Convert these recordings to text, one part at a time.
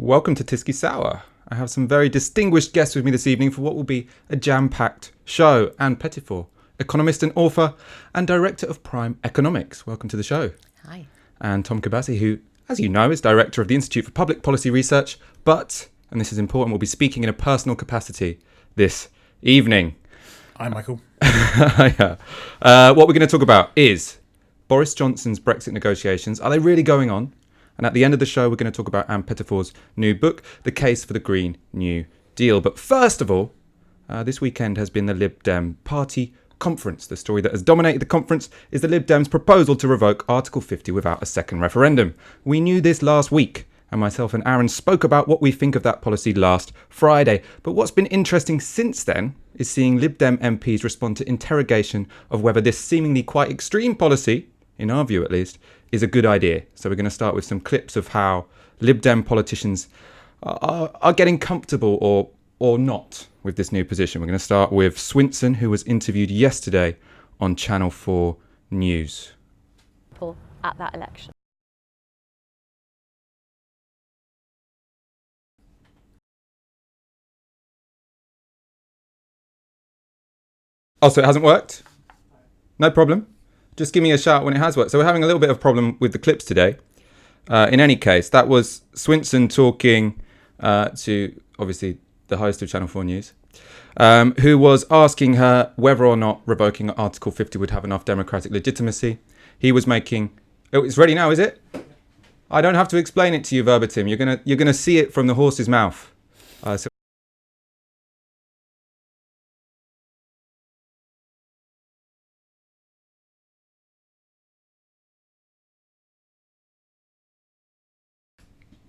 Welcome to Tisky Sour. I have some very distinguished guests with me this evening for what will be a jam-packed show. Ann Pettifor, economist and author and director of Prime Economics. Welcome to the show. Hi. And Tom Kibasi, who, as you know, is director of the Institute for Public Policy Research, but, and this is important, will be speaking in a personal capacity this evening. Hi, Michael. Yeah. What we're going to talk about is Boris Johnson's Brexit negotiations. Are they really going on? And at the end of the show, we're going to talk about Ann Pettifor's new book, The Case for the Green New Deal. But first of all, this weekend has been the Lib Dem Party Conference. The story that has dominated the conference is the Lib Dems' proposal to revoke Article 50 without a second referendum. We knew this last week, and myself and Aaron spoke about what we think of that policy last Friday. But what's been interesting since then is seeing Lib Dem MPs respond to interrogation of whether this seemingly quite extreme policy, in our view at least, is a good idea. So we're going to start with some clips of how Lib Dem politicians are getting comfortable or not with this new position. We're going to start with Swinson, who was interviewed yesterday on Channel 4 News. At that election. Oh, so it hasn't worked? No problem. Just give me a shout when it has worked. So we're having a little bit of a problem with the clips today. In any case, that was Swinson talking to, obviously, the host of Channel 4 News, who was asking her whether or not revoking Article 50 would have enough democratic legitimacy. He was making... Oh, it's ready now, is it? I don't have to explain it to you verbatim. You're gonna see it from the horse's mouth.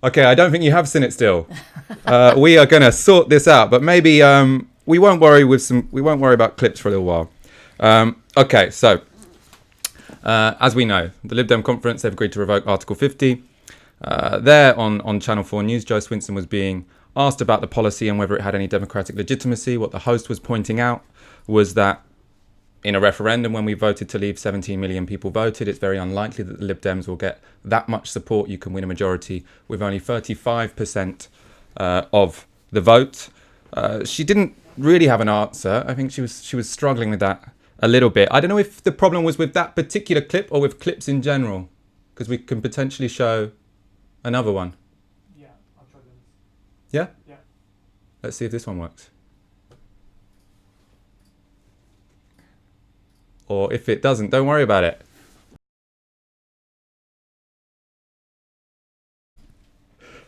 Okay, I don't think you have seen it still. We are going to sort this out, but maybe we won't worry about clips for a little while. Okay, so as we know, the Lib Dem conference, they've agreed to revoke Article 50. There on Channel 4 News, Joe Swinson was being asked about the policy and whether it had any democratic legitimacy. What the host was pointing out was that in a referendum, when we voted to leave, 17 million people voted. It's very unlikely that the Lib Dems will get that much support. You can win a majority with only 35% of the vote. She didn't really have an answer. I think she was struggling with that a little bit. I don't know if the problem was with that particular clip or with clips in general, because we can potentially show another one. Yeah, I'll try this. Yeah? Yeah. Let's see if this one works. Or if it doesn't, don't worry about it.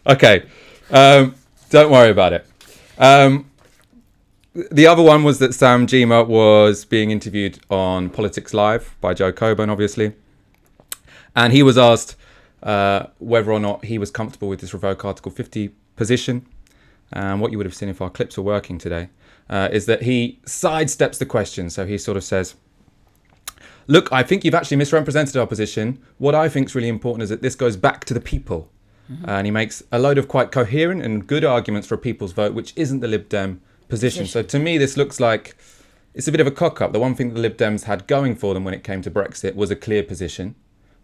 Okay, don't worry about it. The other one was that Sam Gyimah was being interviewed on Politics Live by Joe Coburn, obviously. And he was asked whether or not he was comfortable with this revoke Article 50 position. And what you would have seen if our clips were working today is that he sidesteps the question. So he sort of says, look, I think you've actually misrepresented our position. What I think is really important is that this goes back to the people. Mm-hmm. And he makes a load of quite coherent and good arguments for a people's vote, which isn't the Lib Dem position. So to me, this looks like it's a bit of a cock-up. The one thing that the Lib Dems had going for them when it came to Brexit was a clear position.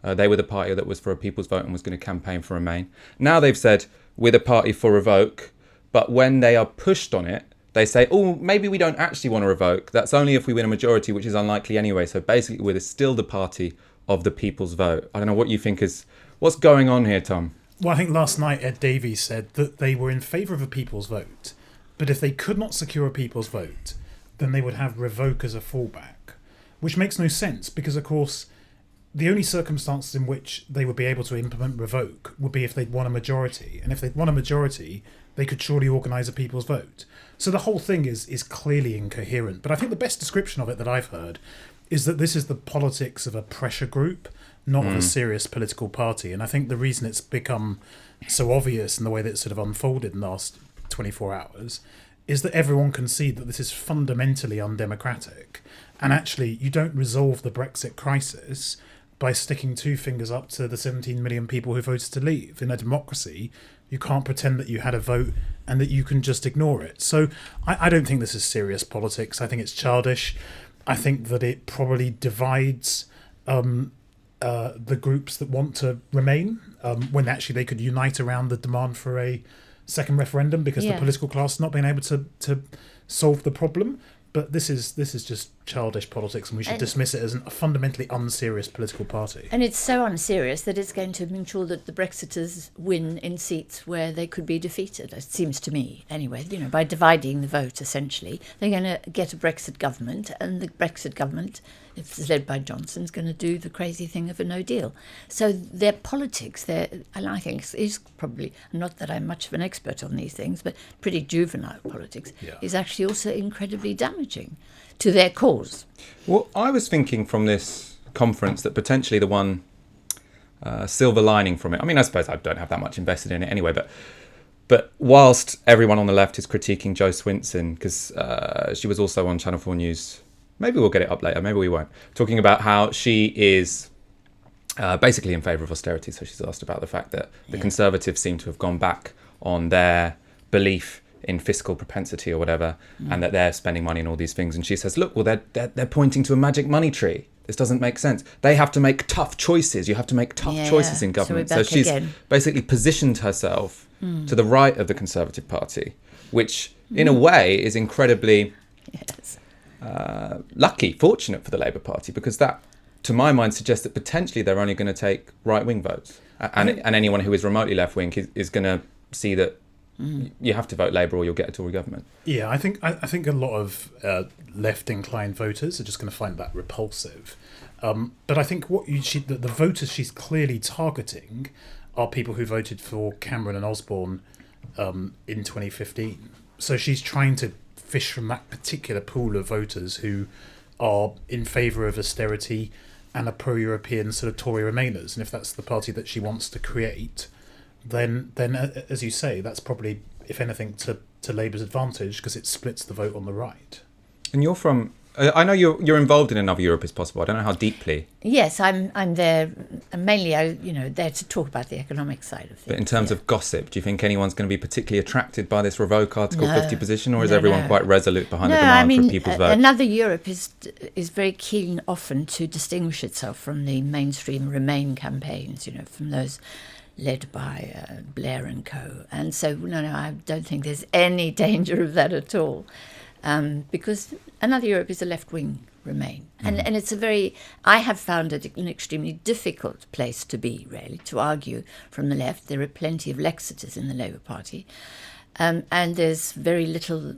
They were the party that was for a people's vote and was going to campaign for Remain. Now they've said, we're the party for revoke. But when they are pushed on it, they say, oh, maybe we don't actually want to revoke. That's only if we win a majority, which is unlikely anyway. So basically, we're still the party of the people's vote. I don't know what you think is... What's going on here, Tom? Well, I think last night Ed Davies said that they were in favour of a people's vote. But if they could not secure a people's vote, then they would have revoke as a fallback. Which makes no sense because, of course, the only circumstances in which they would be able to implement revoke would be if they'd won a majority. And if they'd won a majority, they could surely organise a people's vote. So the whole thing is clearly incoherent. But I think the best description of it that I've heard is that this is the politics of a pressure group, not of a serious political party. And I think the reason it's become so obvious in the way that it's sort of unfolded in the last 24 hours is that everyone can see that this is fundamentally undemocratic. And actually, you don't resolve the Brexit crisis by sticking two fingers up to the 17 million people who voted to leave. In a democracy, you can't pretend that you had a vote and that you can just ignore it. So I don't think this is serious politics. I think it's childish. I think that it probably divides the groups that want to remain when actually they could unite around the demand for a second referendum because the political class not being able to solve the problem. But this is just childish politics, and we should dismiss it as a fundamentally unserious political party. And it's so unserious that it's going to ensure that the Brexiters win in seats where they could be defeated, it seems to me, anyway. By dividing the vote, essentially. They're going to get a Brexit government, and the Brexit government, if it's led by Johnson, is going to do the crazy thing of a no deal. So their politics, and I think is probably, not that I'm much of an expert on these things, but pretty juvenile politics, is actually also incredibly damaging to their cause. Well, I was thinking from this conference that potentially the one silver lining from it, I mean, I suppose I don't have that much invested in it anyway, but whilst everyone on the left is critiquing Jo Swinson, because she was also on Channel 4 News, maybe we'll get it up later, maybe we won't, talking about how she is basically in favour of austerity. So she's asked about the fact that the Conservatives seem to have gone back on their belief in fiscal propensity or whatever, and that they're spending money on all these things. And she says, look, well, they're pointing to a magic money tree. This doesn't make sense. They have to make tough choices. You have to make tough choices in government. So she's basically positioned herself to the right of the Conservative Party, which in a way is incredibly fortunate for the Labour Party, because that, to my mind, suggests that potentially they're only going to take right-wing votes. And anyone who is remotely left-wing is going to see that you have to vote Labour or you'll get a Tory government. Yeah, I think a lot of left-inclined voters are just going to find that repulsive. But I think the voters she's clearly targeting are people who voted for Cameron and Osborne in 2015. So she's trying to fish from that particular pool of voters who are in favour of austerity and are pro-European sort of Tory Remainers. And if that's the party that she wants to create, then as you say, that's probably, if anything, to Labour's advantage, because it splits the vote on the right. And you're from... I know you're involved in Another Europe is Possible. I don't know how deeply. Yes, I'm there mainly, there to talk about the economic side of things. But in terms of gossip, do you think anyone's going to be particularly attracted by this revoke Article 50 position, or is everyone quite resolute behind the demand for people's vote? Another Europe is very keen often to distinguish itself from the mainstream Remain campaigns, from those led by Blair and co. And so, no, I don't think there's any danger of that at all. Because Another Europe is a left-wing Remain. And it's I have found it an extremely difficult place to be, really, to argue from the left. There are plenty of Lexiters in the Labour Party. And there's very little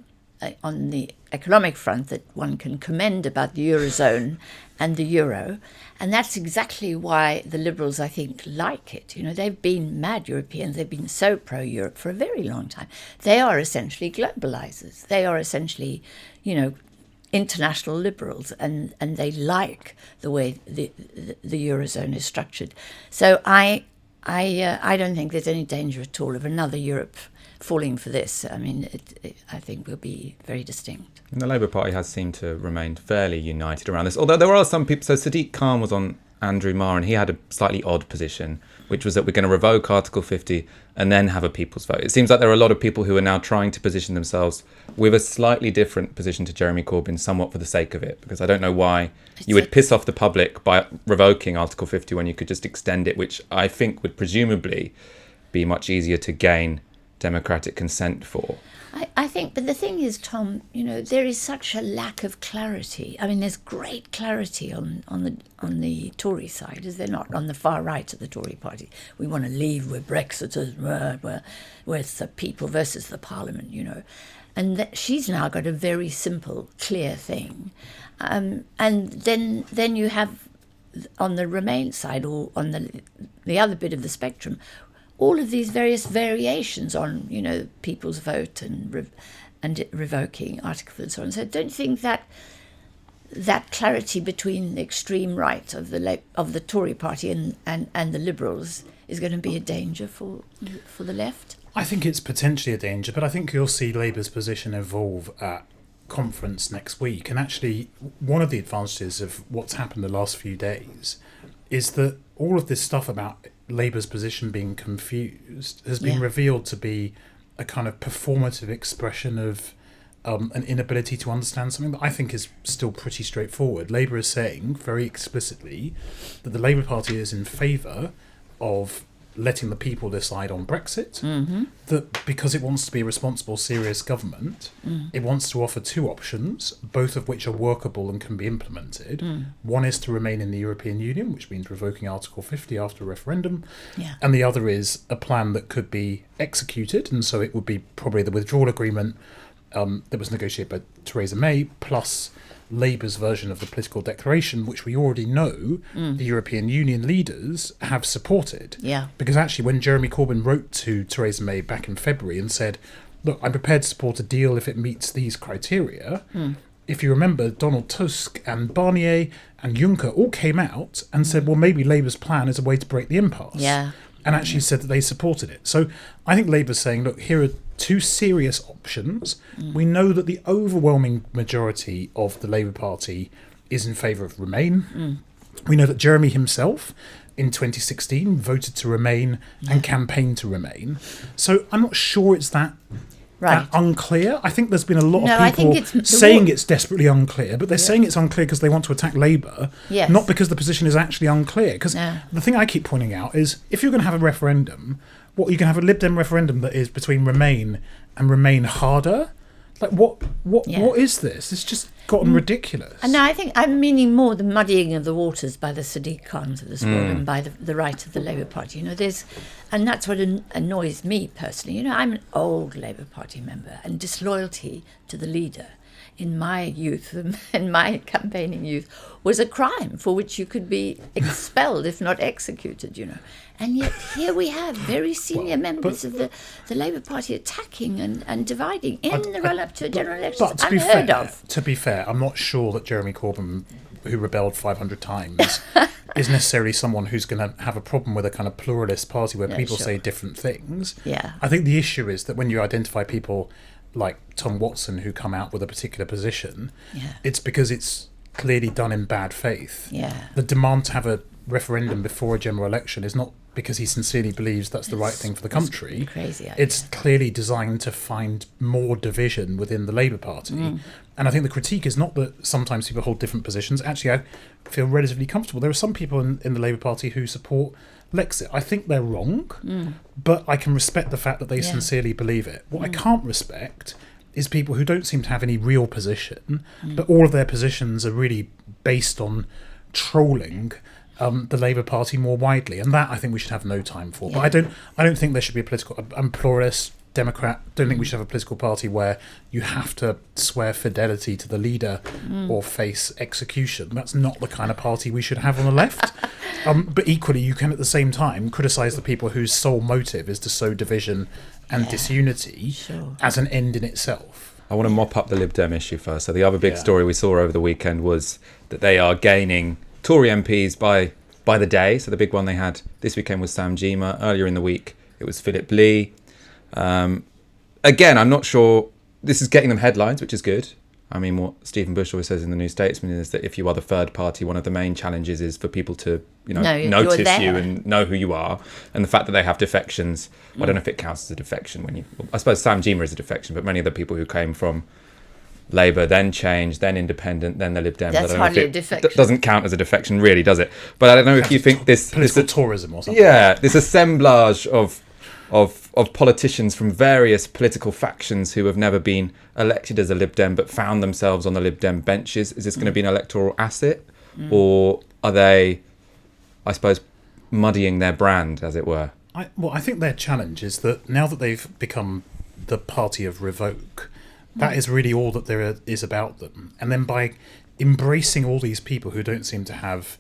on the economic front that one can commend about the Eurozone and the Euro. And that's exactly why the Liberals, I think, like it. They've been mad Europeans. They've been so pro-Europe for a very long time. They are essentially globalizers. They are essentially, international liberals, and they like the way the Eurozone is structured. So I don't think there's any danger at all of another Europe falling for this. I mean, I think will be very distinct. And the Labour Party has seemed to remain fairly united around this, although there are some people. So Sadiq Khan was on Andrew Marr, and he had a slightly odd position, which was that we're going to revoke Article 50 and then have a people's vote. It seems like there are a lot of people who are now trying to position themselves with a slightly different position to Jeremy Corbyn, somewhat for the sake of it, because I don't know why you would piss off the public by revoking Article 50 when you could just extend it, which I think would presumably be much easier to gain democratic consent for. I think, but the thing is, Tom, there is such a lack of clarity. I mean, there's great clarity on the Tory side, is there not? On the far right of the Tory party, we want to leave. We're Brexiters. We're the people versus the Parliament. And she's now got a very simple, clear thing, and then you have on the Remain side, or on the other bit of the spectrum, all of these various variations on, people's vote and revoking articles and so on. So I don't think that clarity between the extreme right of the Tory party and the Liberals is going to be a danger for the left. I think it's potentially a danger, but I think you'll see Labour's position evolve at conference next week. And actually, one of the advantages of what's happened the last few days is that all of this stuff about Labour's position being confused has been revealed to be a kind of performative expression of an inability to understand something that I think is still pretty straightforward. Labour is saying very explicitly that the Labour Party is in favour of letting the people decide on Brexit, that because it wants to be a responsible, serious government, it wants to offer two options, both of which are workable and can be implemented. One is to remain in the European Union, which means revoking Article 50 after a referendum, and the other is a plan that could be executed, and so it would be probably the withdrawal agreement that was negotiated by Theresa May, plus Labour's version of the political declaration, which we already know the European Union leaders have supported. Yeah. Because actually, when Jeremy Corbyn wrote to Theresa May back in February and said, look, I'm prepared to support a deal if it meets these criteria, if you remember, Donald Tusk and Barnier and Juncker all came out and said, well, maybe Labour's plan is a way to break the impasse. Yeah. And actually said that they supported it. So I think Labour's saying, look, here are two serious options. We know that the overwhelming majority of the Labour Party is in favour of Remain. We know that Jeremy himself in 2016 voted to Remain and campaigned to Remain. So I'm not sure it's that unclear. I think there's been a lot of people saying it's desperately unclear, but they're saying it's unclear because they want to attack Labour, not because the position is actually unclear. Because the thing I keep pointing out is, if you're going to have a referendum, you can have a Lib Dem referendum that is between Remain and Remain harder. Like, what is this? It's just gotten ridiculous. And I think I'm meaning more the muddying of the waters by the Sadiq Khans of this world and by the right of the Labour Party. And that's what annoys me personally. I'm an old Labour Party member, and disloyalty to the leader in my youth, in my campaigning youth, was a crime for which you could be expelled, if not executed, And yet here we have very senior members of the Labour Party attacking and dividing in the run-up to a general election. But to be fair, I'm not sure that Jeremy Corbyn, who rebelled 500 times, is necessarily someone who's going to have a problem with a kind of pluralist party where people say different things. Yeah. I think the issue is that when you identify people like Tom Watson who come out with a particular position, it's because it's clearly done in bad faith. Yeah. The demand to have a referendum before a general election is not because he sincerely believes that's the right thing for the country. Crazy idea. It's clearly designed to find more division within the Labour Party. And I think the critique is not that sometimes people hold different positions. Actually, I feel relatively comfortable. There are some people in the Labour Party who support Lexit. I think they're wrong, but I can respect the fact that they sincerely believe it. What I can't respect is people who don't seem to have any real position, but all of their positions are really based on trolling the Labour Party more widely, and that I think we should have no time for. But I don't think there should be a political. I'm pluralist, Democrat. Don't think we should have a political party where you have to swear fidelity to the leader or face execution. That's not the kind of party we should have on the left. But equally, you can at the same time criticise the people whose sole motive is to sow division and disunity as an end in itself. I want to mop up the Lib Dem issue first. So the other big story we saw over the weekend was that they are gaining Tory MPs by the day. So the big one they had this weekend was Sam Gyimah. Earlier in the week, it was Philip Lee. Again, I'm not sure this is getting them headlines, which is good. I mean, what Stephen Bush always says in the New Statesman is that if you are the third party, one of the main challenges is for people to, notice you and know who you are. And the fact that they have defections, I don't know if it counts as a defection I suppose Sam Gyimah is a defection, but many of the people who came from Labour, then Change, then Independent, then the Lib Dems. That's hardly a defection. Doesn't count as a defection, really, does it? But I don't know if you think this political tourism or something. Yeah, this assemblage of politicians from various political factions who have never been elected as a Lib Dem but found themselves on the Lib Dem benches. Is this going to be an electoral asset, or are they, I suppose, muddying their brand, as it were? I think their challenge is that now that they've become the party of revoke, that is really all that there is about them. And then by embracing all these people who don't seem to have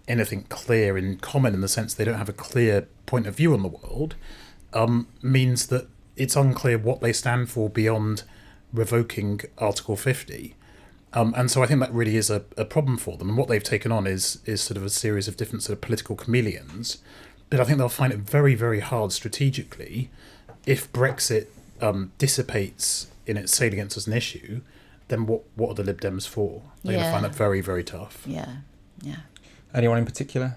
anything clear in common, in the sense they don't have a clear point of view on the world, means that it's unclear what they stand for beyond revoking Article 50. And so I think that really is a problem for them. And what they've taken on is sort of a series of different sort of political chameleons. But I think they'll find it very, very hard strategically if Brexit dissipates in its salience as an issue. Then what are the Lib Dems for? They're going to find that very, very tough. Yeah. Anyone in particular?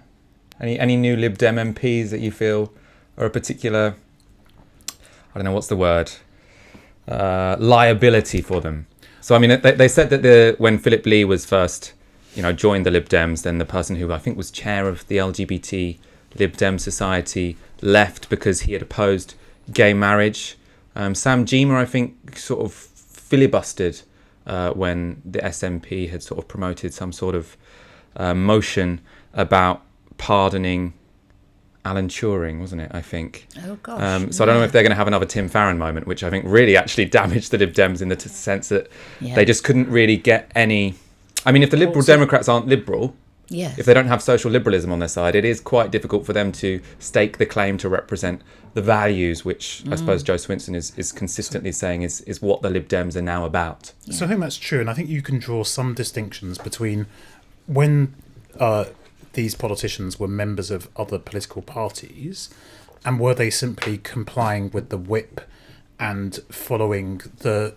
Any new Lib Dem MPs that you feel are a particular, I don't know, what's the word, liability for them? So I mean, they said that when Philip Lee was first, joined the Lib Dems, then the person who I think was chair of the LGBT Lib Dem society left because he had opposed gay marriage. Sam Gyimah, I think, sort of filibustered when the SNP had sort of promoted some sort of motion about pardoning Alan Turing, wasn't it, I think? Oh, gosh. So I don't know if they're going to have another Tim Farron moment, which I think really actually damaged the Lib Dems in the sense that they just couldn't really get any... I mean, if the Liberal Democrats aren't liberal, if they don't have social liberalism on their side, it is quite difficult for them to stake the claim to represent the values, which I suppose Joe Swinson is consistently saying is what the Lib Dems are now about. Yeah. So I think that's true, and I think you can draw some distinctions between when these politicians were members of other political parties, and were they simply complying with the whip and following the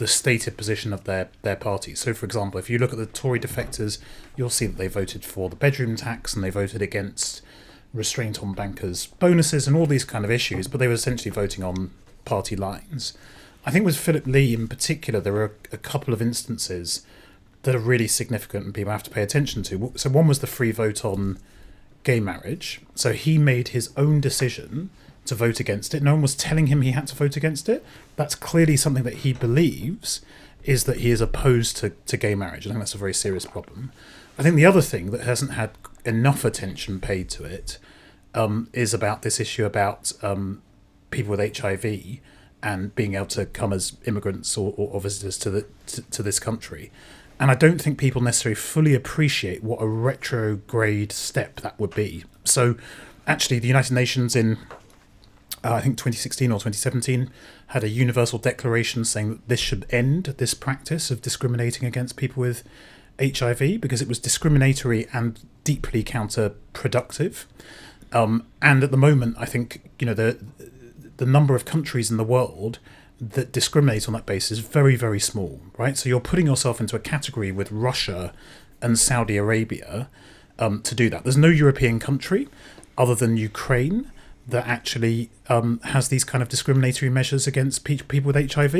stated position of their party. So, for example, if you look at the Tory defectors, you'll see that they voted for the bedroom tax and they voted against restraint on bankers' bonuses and all these kind of issues, but they were essentially voting on party lines. I think with Philip Lee in particular, there are a couple of instances that are really significant and people have to pay attention to. So one was the free vote on gay marriage. So he made his own decision to vote against it. No one was telling him he had to vote against it. That's clearly something that he believes, is that he is opposed to gay marriage. I think that's a very serious problem. I think the other thing that hasn't had enough attention paid to it is about this issue about people with HIV and being able to come as immigrants or visitors to this country. And I don't think people necessarily fully appreciate what a retrograde step that would be. So actually the United Nations in I think 2016 or 2017 had a universal declaration saying that this should end, this practice of discriminating against people with HIV, because it was discriminatory and deeply counterproductive. And at the moment, I think, you know, the number of countries in the world that discriminate on that basis is very, very small, right? So you're putting yourself into a category with Russia and Saudi Arabia to do that. There's no European country other than Ukraine that actually has these kind of discriminatory measures against people with HIV.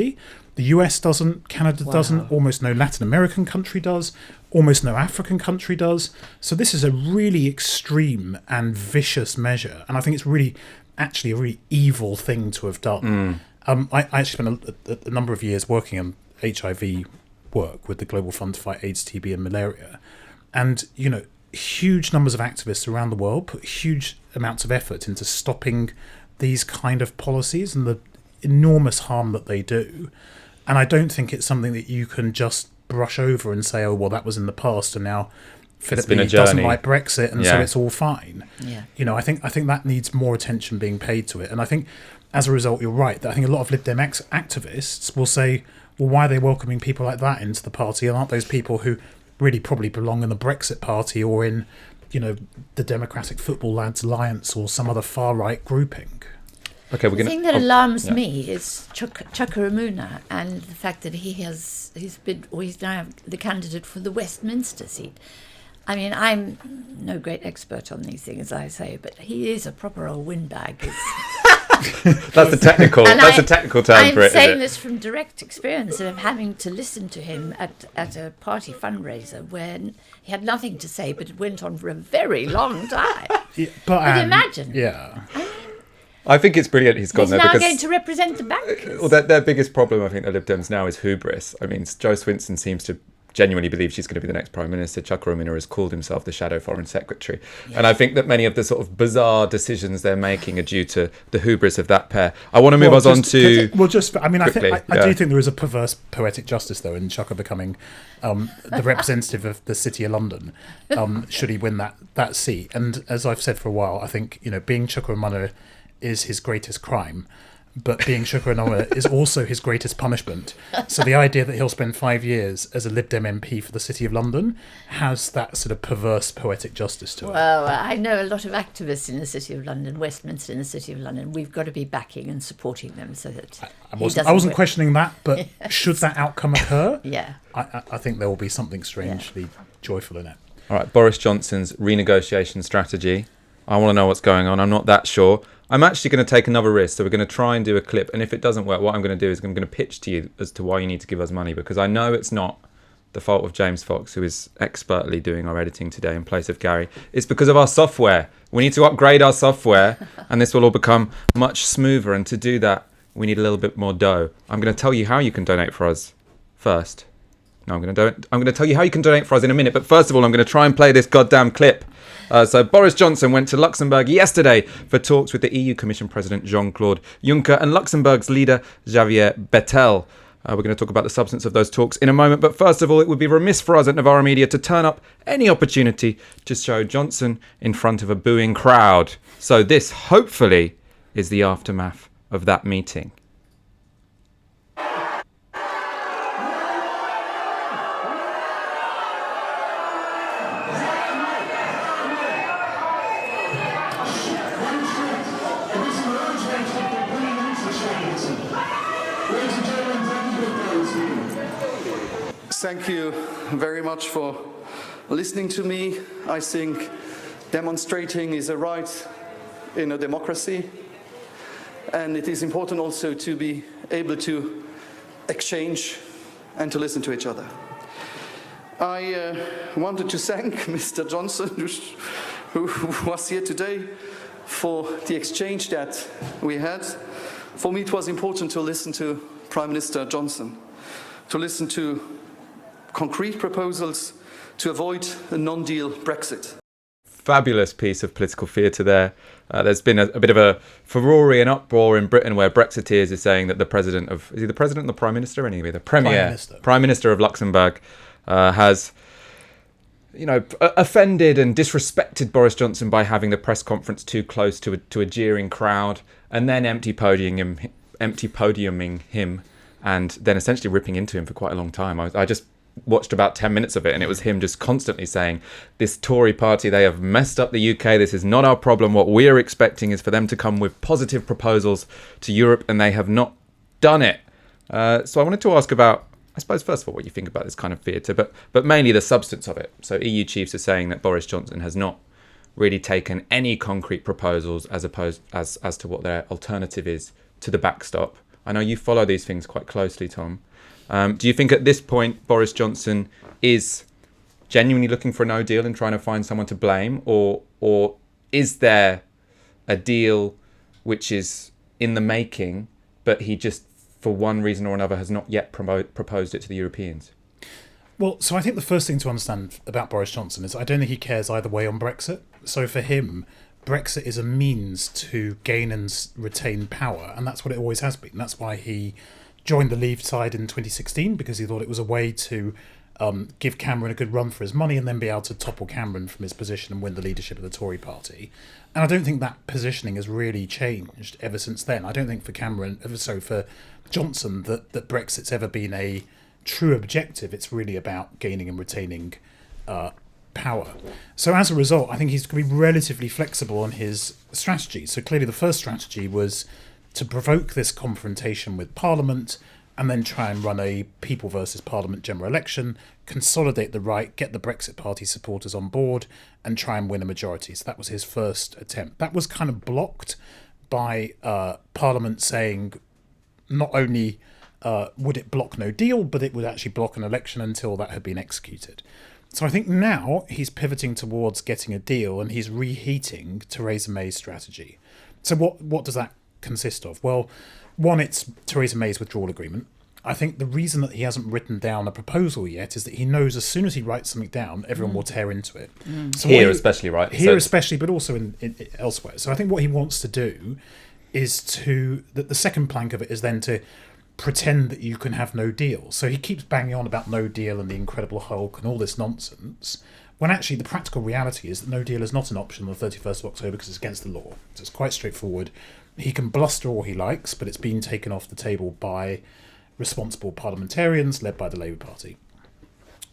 The US doesn't, Canada doesn't, almost no Latin American country does, almost no African country does. So this is a really extreme and vicious measure. And I think it's really, actually a really evil thing to have done. I actually spent a number of years working on HIV work with the Global Fund to Fight AIDS, TB and Malaria. And, you know, huge numbers of activists around the world put huge amounts of effort into stopping these kind of policies and the enormous harm that they do. And I don't think it's something that you can just brush over and say, oh, well, that was in the past and now Philip Lee doesn't like Brexit and so it's all fine. Yeah. You know, I think that needs more attention being paid to it. And I think as a result, you're right, that I think a lot of Lib Dem activists will say, well, why are they welcoming people like that into the party? And aren't those people who really probably belong in the Brexit Party or in, you know, the Democratic Football Lads Alliance or some other far-right grouping? Okay, the thing that alarms me is Chukwuemeka and the fact that he's now the candidate for the Westminster seat. I mean, I'm no great expert on these things, I say, but he is a proper old windbag. That's a technical term for it. I'm saying this from direct experience of having to listen to him at a party fundraiser when he had nothing to say, but it went on for a very long time. But imagine. Yeah. I think it's brilliant he's gone there now because going to represent the bankers. Well, their biggest problem, I think, the Lib Dems now is hubris. I mean, Joe Swinson seems to genuinely believe she's going to be the next Prime Minister. Chukwuemeka has called himself the Shadow Foreign Secretary. Yeah. And I think that many of the sort of bizarre decisions they're making are due to the hubris of that pair. I want to move us on to... Well, just, I mean, quickly, I do think there is a perverse poetic justice, though, in Chuka becoming the representative of the City of London, should he win that seat. And as I've said for a while, I think, you know, being Chukwuemeka is his greatest crime, but being Chukwuemeka is also his greatest punishment. So the idea that he'll spend 5 years as a Lib Dem MP for the City of London has that sort of perverse poetic justice to it. Well, I know a lot of activists in the City of London, Westminster in the City of London. We've got to be backing and supporting them so that I wasn't questioning that, but should that outcome occur, yeah, I think there will be something strangely joyful in it. All right, Boris Johnson's renegotiation strategy. I want to know what's going on. I'm not that sure. I'm actually going to take another risk. So we're going to try and do a clip. And if it doesn't work, what I'm going to do is I'm going to pitch to you as to why you need to give us money. Because I know it's not the fault of James Fox, who is expertly doing our editing today in place of Gary. It's because of our software. We need to upgrade our software, and this will all become much smoother. And to do that, we need a little bit more dough. I'm going to tell you how you can donate for us first. No, I'm going to tell you how you can donate for us in a minute. But first of all, I'm going to try and play this goddamn clip. So Boris Johnson went to Luxembourg yesterday for talks with the EU Commission President Jean-Claude Juncker and Luxembourg's leader Javier Bettel. We're going to talk about the substance of those talks in a moment. But first of all, it would be remiss for us at Novara Media to turn up any opportunity to show Johnson in front of a booing crowd. So this, hopefully, is the aftermath of that meeting. Thank you very much for listening to me. I think demonstrating is a right in a democracy, and it is important also to be able to exchange and to listen to each other. I wanted to thank Mr. Johnson, who was here today, for the exchange that we had. For me, it was important to listen to Prime Minister Johnson, to listen to concrete proposals to avoid a non-deal Brexit. Fabulous piece of political theatre there. There's been a bit of a furore and uproar in Britain where Brexiteers is saying that the president of... Is he the president or the Prime Minister? Anyway, the Premier. Prime Minister of Luxembourg has, offended and disrespected Boris Johnson by having the press conference too close to a jeering crowd, and then empty podiuming him, and then essentially ripping into him for quite a long time. I just watched about 10 minutes of it, and it was him just constantly saying, this Tory party, they have messed up the UK, this is not our problem, what we're expecting is for them to come with positive proposals to Europe, and they have not done it. So I wanted to ask about, I suppose, first of all, what you think about this kind of theatre, but mainly the substance of it. So EU chiefs are saying that Boris Johnson has not really taken any concrete proposals as to what their alternative is to the backstop. I know you follow these things quite closely, Tom. Do you think at this point Boris Johnson is genuinely looking for a no deal and trying to find someone to blame, or is there a deal which is in the making, but he just, for one reason or another, has not yet proposed it to the Europeans? Well, so I think the first thing to understand about Boris Johnson is I don't think he cares either way on Brexit. So for him, Brexit is a means to gain and retain power, and that's what it always has been. That's why he joined the Leave side in 2016, because he thought it was a way to give Cameron a good run for his money and then be able to topple Cameron from his position and win the leadership of the Tory party. And I don't think that positioning has really changed ever since then. I don't think for Johnson that Brexit's ever been a true objective. It's really about gaining and retaining power. So as a result, I think he's going to be relatively flexible on his strategy. So clearly the first strategy was to provoke this confrontation with Parliament and then try and run a people versus Parliament general election, consolidate the right, get the Brexit Party supporters on board and try and win a majority. So that was his first attempt. That was kind of blocked by Parliament saying not only would it block no deal, but it would actually block an election until that had been executed. So I think now he's pivoting towards getting a deal and he's reheating Theresa May's strategy. So what does that consist of? Well, one, it's Theresa May's withdrawal agreement. I think the reason that he hasn't written down a proposal yet is that he knows as soon as he writes something down, everyone will tear into it. So especially, right? Here especially, but also in elsewhere. So I think what he wants to do is the second plank of it is then to pretend that you can have no deal. So he keeps banging on about no deal and the Incredible Hulk and all this nonsense, when actually the practical reality is that no deal is not an option on the 31st of October because it's against the law. So it's quite straightforward. He can bluster all he likes, but it's been taken off the table by responsible parliamentarians led by the Labour Party.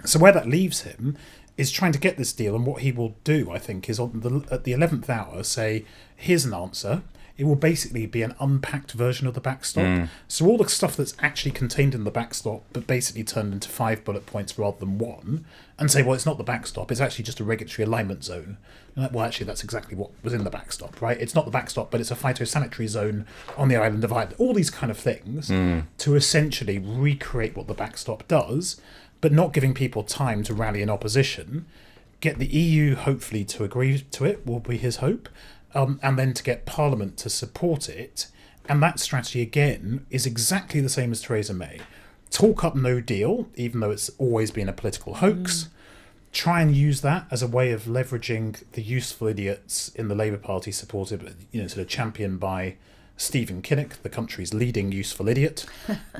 So where that leaves him is trying to get this deal, and what he will do, I think, is at the 11th hour say, here's an answer. It will basically be an unpacked version of the backstop. So all the stuff that's actually contained in the backstop, but basically turned into 5 bullet points rather than 1, and say, well, it's not the backstop, it's actually just a regulatory alignment zone. And well, actually, that's exactly what was in the backstop, right? It's not the backstop, but it's a phytosanitary zone on the island of Ireland. All these kind of things to essentially recreate what the backstop does, but not giving people time to rally in opposition, get the EU hopefully to agree to it, will be his hope, and then to get Parliament to support it. And that strategy, again, is exactly the same as Theresa May. Talk up no deal, even though it's always been a political hoax. Try and use that as a way of leveraging the useful idiots in the Labour Party, supported, sort of championed by Stephen Kinnock, the country's leading useful idiot,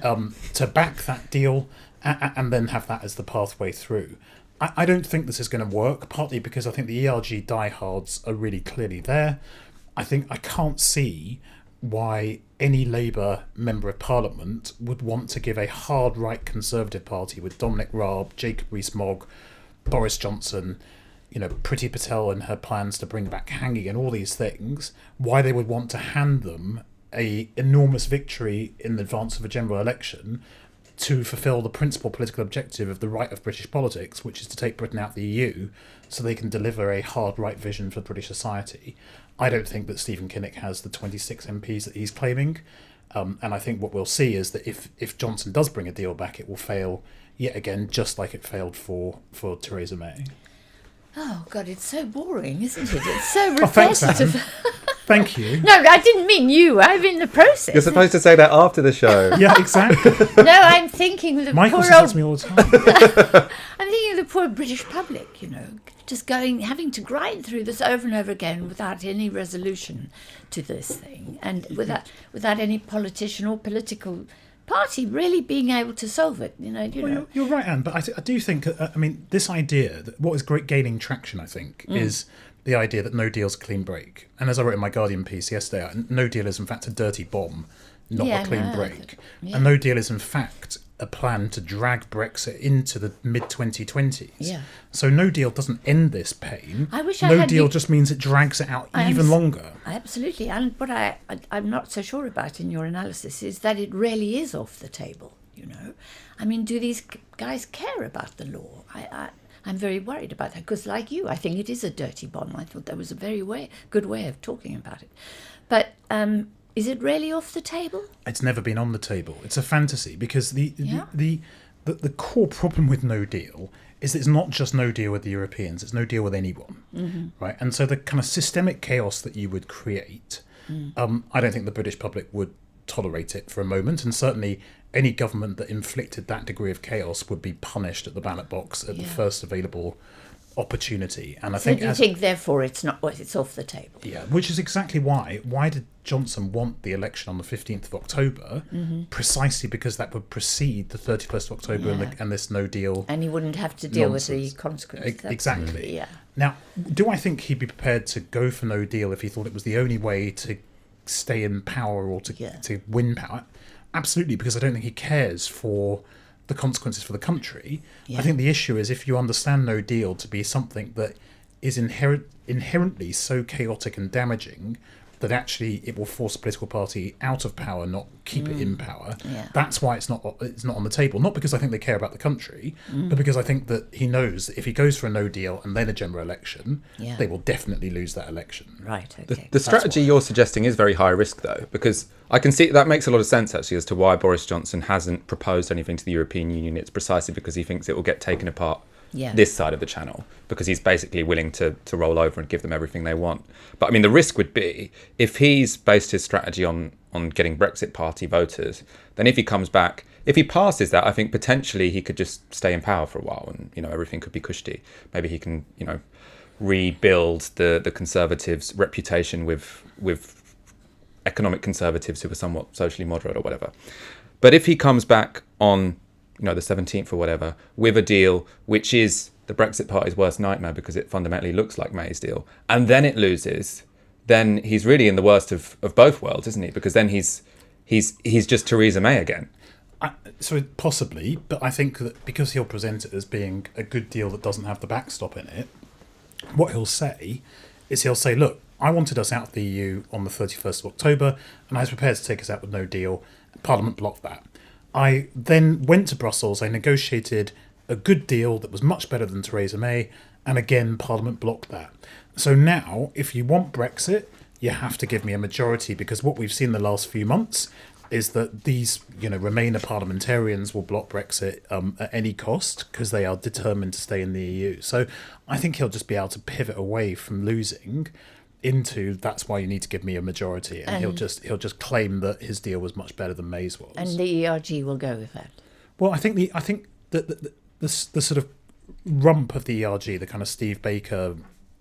to back that deal and then have that as the pathway through. I don't think this is going to work, partly because I think the ERG diehards are really clearly there. I can't see why any Labour Member of Parliament would want to give a hard right Conservative Party with Dominic Raab, Jacob Rees-Mogg, Boris Johnson, Priti Patel and her plans to bring back hanging and all these things, why they would want to hand them a enormous victory in advance of a general election to fulfil the principal political objective of the right of British politics, which is to take Britain out of the EU so they can deliver a hard right vision for British society. I don't think that Stephen Kinnock has the 26 MPs that he's claiming. And I think what we'll see is that if Johnson does bring a deal back, it will fail yet again, just like it failed for Theresa May. Oh, God, it's so boring, isn't it? It's so Thanks, repetitive. Anne. Thank you. No, I didn't mean you. I'm in the process. You're supposed to say that after the show. Yeah, exactly. No, I'm thinking of the Michael poor says old... me all the time. I'm thinking of the poor British public, just having to grind through this over and over again without any resolution to this thing, and without any politician or political party really being able to solve it. Well, you're right, Anne, but I do think, this idea, that what is gaining traction, I think, is the idea that no deal's a clean break. And as I wrote in my Guardian piece yesterday, no deal is in fact a dirty bomb, not a clean break. And no deal is in fact a plan to drag Brexit into the mid-2020s. Yeah. So no deal doesn't end this pain. I wish no deal just means it drags it out even longer. Absolutely. And what I'm not so sure about in your analysis is that it really is off the table, do these guys care about the law? I'm very worried about that, because like you, I think it is a dirty bomb. I thought that was a very good way of talking about it. But is it really off the table? It's never been on the table. It's a fantasy, because the core problem with no deal is that it's not just no deal with the Europeans, it's no deal with anyone, right? And so the kind of systemic chaos that you would create, I don't think the British public would tolerate it for a moment, and certainly any government that inflicted that degree of chaos would be punished at the ballot box at the first available opportunity. And I think therefore it's not, it's off the table. Yeah, which is exactly why did Johnson want the election on the 15th of October? Precisely because that would precede the 31st of October and this no deal, and he wouldn't have to deal with the consequences. Exactly. Yeah. Now, do I think he'd be prepared to go for no deal if he thought it was the only way to stay in power or to win power? Absolutely, because I don't think he cares for the consequences for the country. I think the issue is if you understand no deal to be something that is inherently so chaotic and damaging that actually it will force a political party out of power, not keep it in power. Yeah. That's why it's not on the table. Not because I think they care about the country, but because I think that he knows that if he goes for a no deal and then a general election, they will definitely lose that election. Right. Okay. The strategy you're suggesting is very high risk, though, because I can see that makes a lot of sense actually as to why Boris Johnson hasn't proposed anything to the European Union. It's precisely because he thinks it will get taken apart this side of the channel, because he's basically willing to roll over and give them everything they want. But I mean, the risk would be if he's based his strategy on getting Brexit party voters, then if he comes back, if he passes that, I think potentially he could just stay in power for a while and, everything could be cushy. Maybe he can, rebuild the Conservatives' reputation with economic conservatives who are somewhat socially moderate or whatever. But if he comes back on the 17th or whatever, with a deal which is the Brexit party's worst nightmare because it fundamentally looks like May's deal, and then it loses, then he's really in the worst of both worlds, isn't he? Because then he's just Theresa May again. So possibly, but I think that because he'll present it as being a good deal that doesn't have the backstop in it, what he'll say is look, I wanted us out of the EU on the 31st of October, and I was prepared to take us out with no deal. Parliament blocked that. I then went to Brussels, I negotiated a good deal that was much better than Theresa May, and again, Parliament blocked that. So now, if you want Brexit, you have to give me a majority, because what we've seen the last few months is that these, Remainer parliamentarians will block Brexit at any cost because they are determined to stay in the EU. So I think he'll just be able to pivot away from losing into that's why you need to give me a majority, and he'll just claim that his deal was much better than May's was. And the ERG will go with that. Well, I think that the sort of rump of the ERG, the kind of Steve Baker,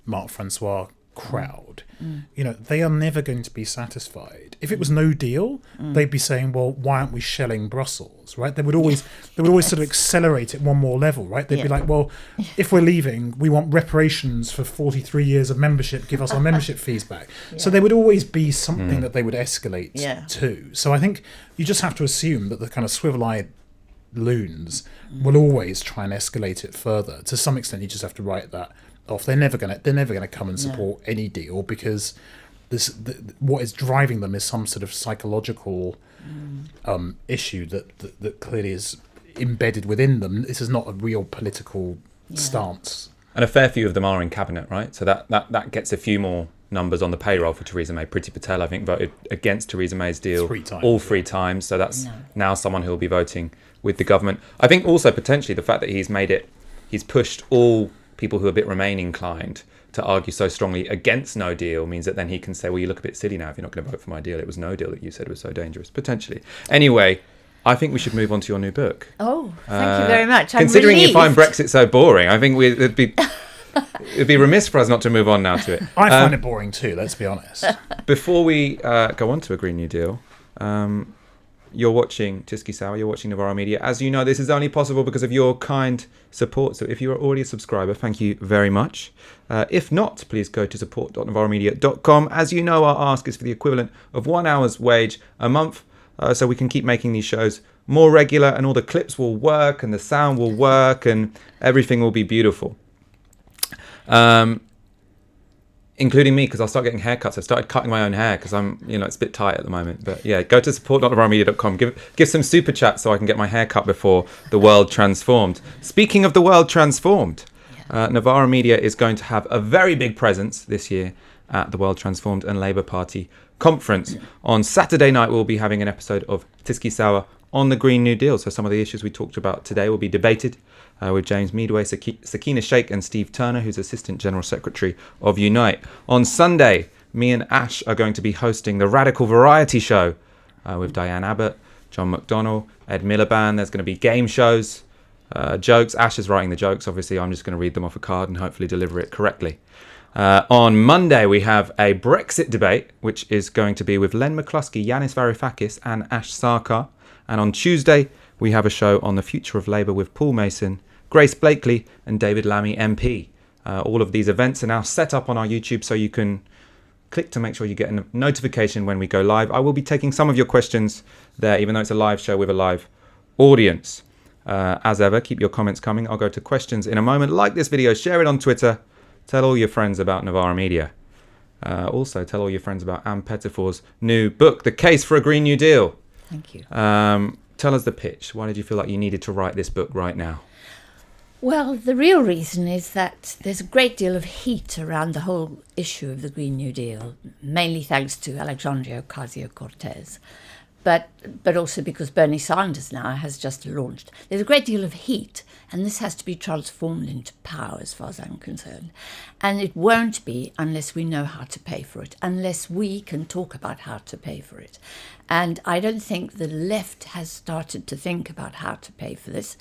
Marc Francois crowd, they are never going to be satisfied. If it was no deal, they'd be saying, well, why aren't we shelling Brussels, right? They would always sort of accelerate it one more level, right? They'd be like, well, if we're leaving, we want reparations for 43 years of membership, give us our membership fees back. So there would always be something that they would escalate to. So I think you just have to assume that the kind of swivel-eyed loons will always try and escalate it further. To some extent, you just have to write that off. They're never gonna come and support any deal, because what is driving them is some sort of psychological issue that clearly is embedded within them. This is not a real political stance. And a fair few of them are in cabinet, right? So that gets a few more numbers on the payroll for Theresa May. Priti Patel, I think, voted against Theresa May's deal all three times. So that's now someone who'll be voting with the government. I think also potentially the fact that he's pushed all people who are a bit Remain inclined to argue so strongly against no deal means that then he can say, well, you look a bit silly now if you're not going to vote for my deal. It was no deal that you said was so dangerous, potentially. Anyway, I think we should move on to your new book. Oh, thank you very much. Considering you find Brexit so boring, I think it'd be remiss for us not to move on now to it. I find it boring too, let's be honest. Before we go on to a Green New Deal, you're watching Tysky Sour, you're watching Navarro Media. As you know, this is only possible because of your kind support. So if you are already a subscriber, thank you very much. If not, please go to support.navarromedia.com. As you know, our ask is for the equivalent of 1 hour's wage a month, so we can keep making these shows more regular, and all the clips will work, and the sound will work, and everything will be beautiful. Including me, because I'll start getting haircuts. I started cutting my own hair because I'm, it's a bit tight at the moment. But yeah, go to support.navarromedia.com. Give some super chat so I can get my hair cut before the world transformed. Speaking of the world transformed, Navarro Media is going to have a very big presence this year at the World Transformed and Labour Party Conference. On Saturday night, we'll be having an episode of Tysky Sour on the Green New Deal. So some of the issues we talked about today will be debated with James Meadway, Sakina Sheikh and Steve Turner, who's Assistant General Secretary of Unite. On Sunday, me and Ash are going to be hosting the Radical Variety Show with Diane Abbott, John McDonnell, Ed Miliband. There's going to be game shows, jokes. Ash is writing the jokes, obviously. I'm just going to read them off a card and hopefully deliver it correctly. On Monday, we have a Brexit debate, which is going to be with Len McCluskey, Yanis Varoufakis and Ash Sarkar. And on Tuesday, we have a show on the future of Labour with Paul Mason, Grace Blakely and David Lammy MP. All of these events are now set up on our YouTube, so you can click to make sure you get a notification when we go live. I will be taking some of your questions there, even though it's a live show with a live audience. As ever, keep your comments coming. I'll go to questions in a moment. Like this video, share it on Twitter. Tell all your friends about Navarro Media. Also, tell all your friends about Ann Pettifor's new book, The Case for a Green New Deal. Thank you. Tell us the pitch. Why did you feel like you needed to write this book right now? Well, the real reason is that there's a great deal of heat around the whole issue of the Green New Deal, mainly thanks to Alexandria Ocasio-Cortez, but also because Bernie Sanders now has just launched. There's a great deal of heat, and this has to be transformed into power as far as I'm concerned. And it won't be unless we know how to pay for it, unless we can talk about how to pay for it. And I don't think the left has started to think about how to pay for this.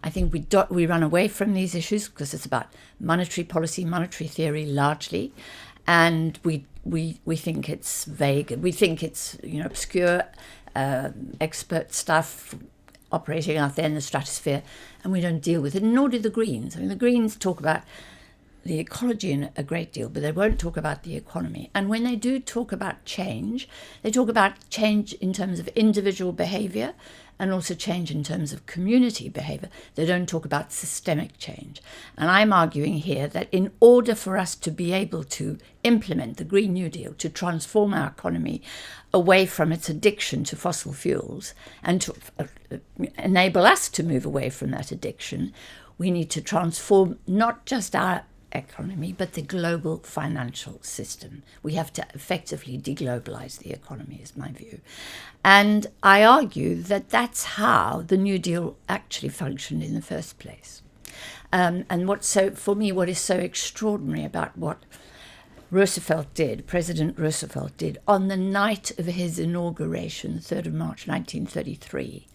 I think we run away from these issues because it's about monetary policy, monetary theory largely, and we think it's vague. We think it's obscure expert stuff operating out there in the stratosphere, and we don't deal with it. Nor do the Greens. I mean, the Greens talk about the ecology in a great deal, but they won't talk about the economy. And when they do talk about change, they talk about change in terms of individual behaviour and also change in terms of community behaviour. They don't talk about systemic change. And I'm arguing here that in order for us to be able to implement the Green New Deal, to transform our economy away from its addiction to fossil fuels and to enable us to move away from that addiction, we need to transform not just our economy, but the global financial system. We have to effectively deglobalize the economy, is my view. And I argue that that's how the New Deal actually functioned in the first place. And what is so extraordinary about what President Roosevelt did on the night of his inauguration, 3rd of March 1933,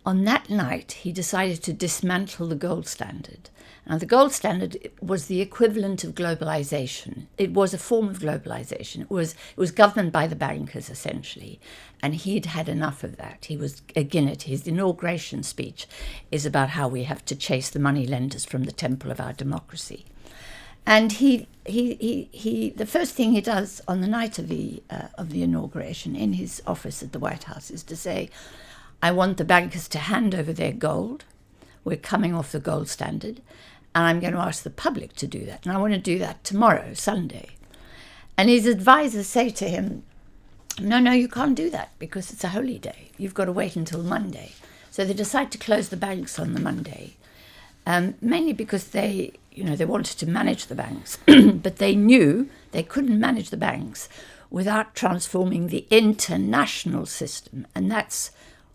on that night he decided to dismantle the gold standard. Now, the gold standard was the equivalent of globalization. It was a form of globalization. It was governed by the bankers, essentially, and he'd had enough of that. He was again at his inauguration speech is about how we have to chase the money lenders from the temple of our democracy. And the first thing he does on the night of the inauguration in his office at the White House is to say, I want the bankers to hand over their gold. We're coming off the gold standard. And I'm going to ask the public to do that. And I want to do that tomorrow, Sunday. And his advisors say to him, no, you can't do that because it's a holy day. You've got to wait until Monday. So they decide to close the banks on the Monday, mainly because they wanted to manage the banks. But they knew they couldn't manage the banks without transforming the international system. And that's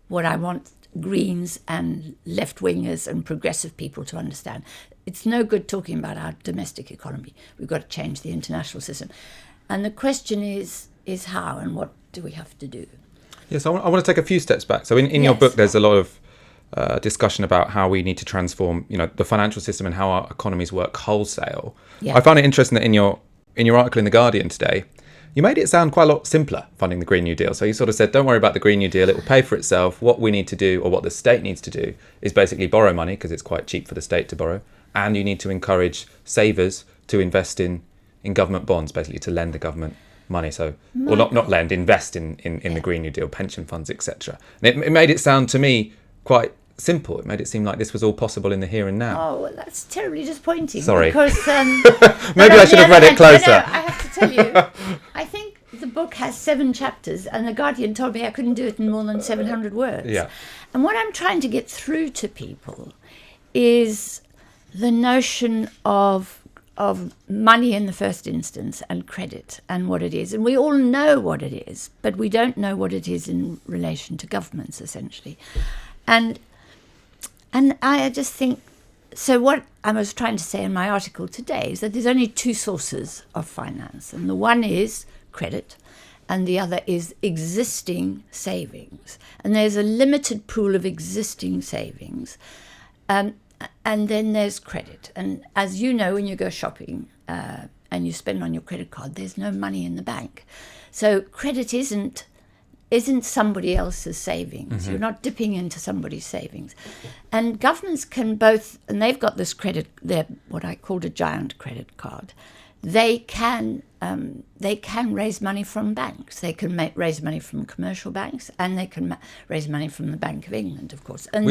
what I want Greens and left-wingers and progressive people to understand. It's no good talking about our domestic economy. We've got to change the international system. And the question is how and what do we have to do? Yes, I want to take a few steps back. So in your book, there's a lot of discussion about how we need to transform, the financial system and how our economies work wholesale. Yeah. I found it interesting that in your article in The Guardian today, you made it sound quite a lot simpler, funding the Green New Deal. So you sort of said, don't worry about the Green New Deal, it will pay for itself. What we need to do, or what the state needs to do, is basically borrow money, because it's quite cheap for the state to borrow. And you need to encourage savers to invest in government bonds, basically to lend the government money. So, or not lend, invest in the Green New Deal, pension funds, etc. And it made it sound to me quite simple. It made it seem like this was all possible in the here and now. Oh, well, that's terribly disappointing. Sorry. Because, maybe I should have read it closer. No, I have to tell you, I think the book has 7 chapters, and The Guardian told me I couldn't do it in more than 700 words. Yeah. And what I'm trying to get through to people is the notion of money in the first instance and credit and what it is. And we all know what it is, but we don't know what it is in relation to governments, essentially. And I just think, so what I was trying to say in my article today is that there's only 2 sources of finance. And the one is credit and the other is existing savings. And there's a limited pool of existing savings. And then there's credit. And as you know, when you go shopping and you spend on your credit card, there's no money in the bank. So credit isn't somebody else's savings. Mm-hmm. You're not dipping into somebody's savings. And governments can both, and they've got this credit, they're what I called a giant credit card. They can raise money from banks. They can raise money from commercial banks, and they can raise money from the Bank of England, of course. And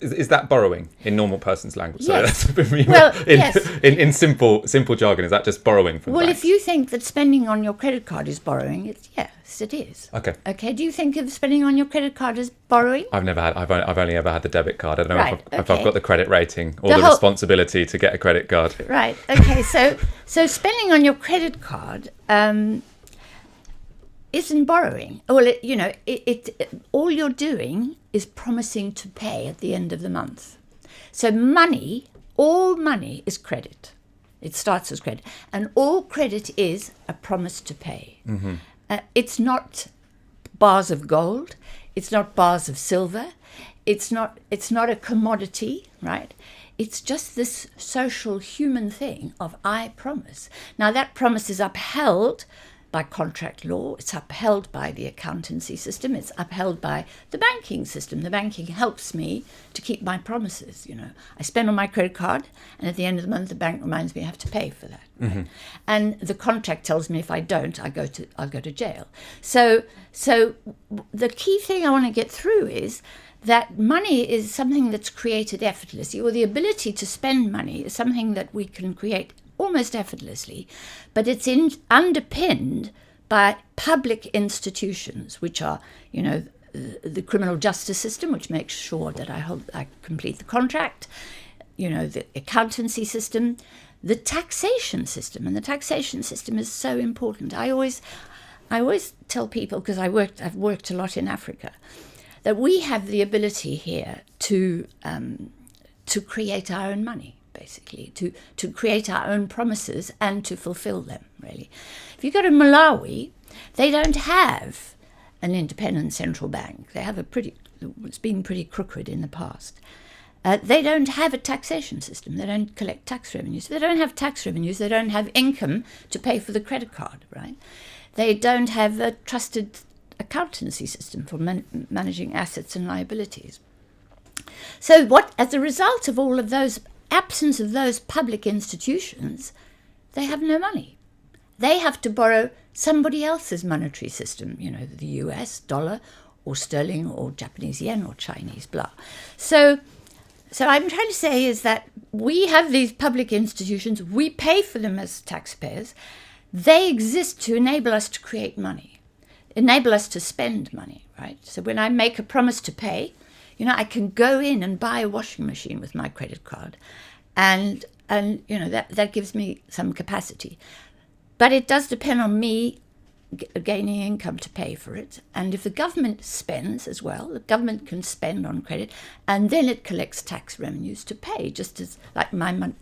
is that borrowing in normal person's language? Yes. Sorry, yes. In simple jargon, is that just borrowing from banks? Well, if you think that spending on your credit card is borrowing, yes, it is. Okay. Okay. Do you think of spending on your credit card as borrowing? I've only ever had the debit card. I don't know if I've got the credit rating or the responsibility to get a credit card. Right. Okay. So spending on your credit card isn't borrowing. Well, all you're doing is promising to pay at the end of the month. So all money is credit. It starts as credit, and all credit is a promise to pay. Mm-hmm. It's not bars of gold. It's not bars of silver. It's not a commodity, right? It's just this social human thing of I promise. Now that promise is upheld by contract law. It's upheld by the accountancy system. It's upheld by the banking system. The banking helps me to keep my promises. I spend on my credit card, and at the end of the month, the bank reminds me I have to pay for that. Right? Mm-hmm. And the contract tells me if I don't, I'll go to jail. So the key thing I want to get through is that money is something that's created effortlessly, or the ability to spend money is something that we can create almost effortlessly, but it's underpinned by public institutions, which are, the criminal justice system, which makes sure that I complete the contract, the accountancy system, the taxation system, and the taxation system is so important. I always tell people, because I've worked a lot in Africa, that we have the ability here to create our own money, basically, to create our own promises and to fulfill them, really. If you go to Malawi, they don't have an independent central bank. They have it's been pretty crooked in the past. They don't have a taxation system. They don't collect tax revenues. If they don't have tax revenues, they don't have income to pay for the credit card, right? They don't have a trusted accountancy system for managing assets and liabilities. So as a result of all of those, absence of those public institutions, they have no money. They have to borrow somebody else's monetary system, the US dollar or sterling or Japanese yen or Chinese blah. So I'm trying to say is that we have these public institutions, we pay for them as taxpayers. They exist to enable us to create money, enable us to spend money, right? So when I make a promise to pay, I can go in and buy a washing machine with my credit card, and that gives me some capacity. But it does depend on me gaining income to pay for it. And if the government spends as well, the government can spend on credit, and then it collects tax revenues to pay, just as like my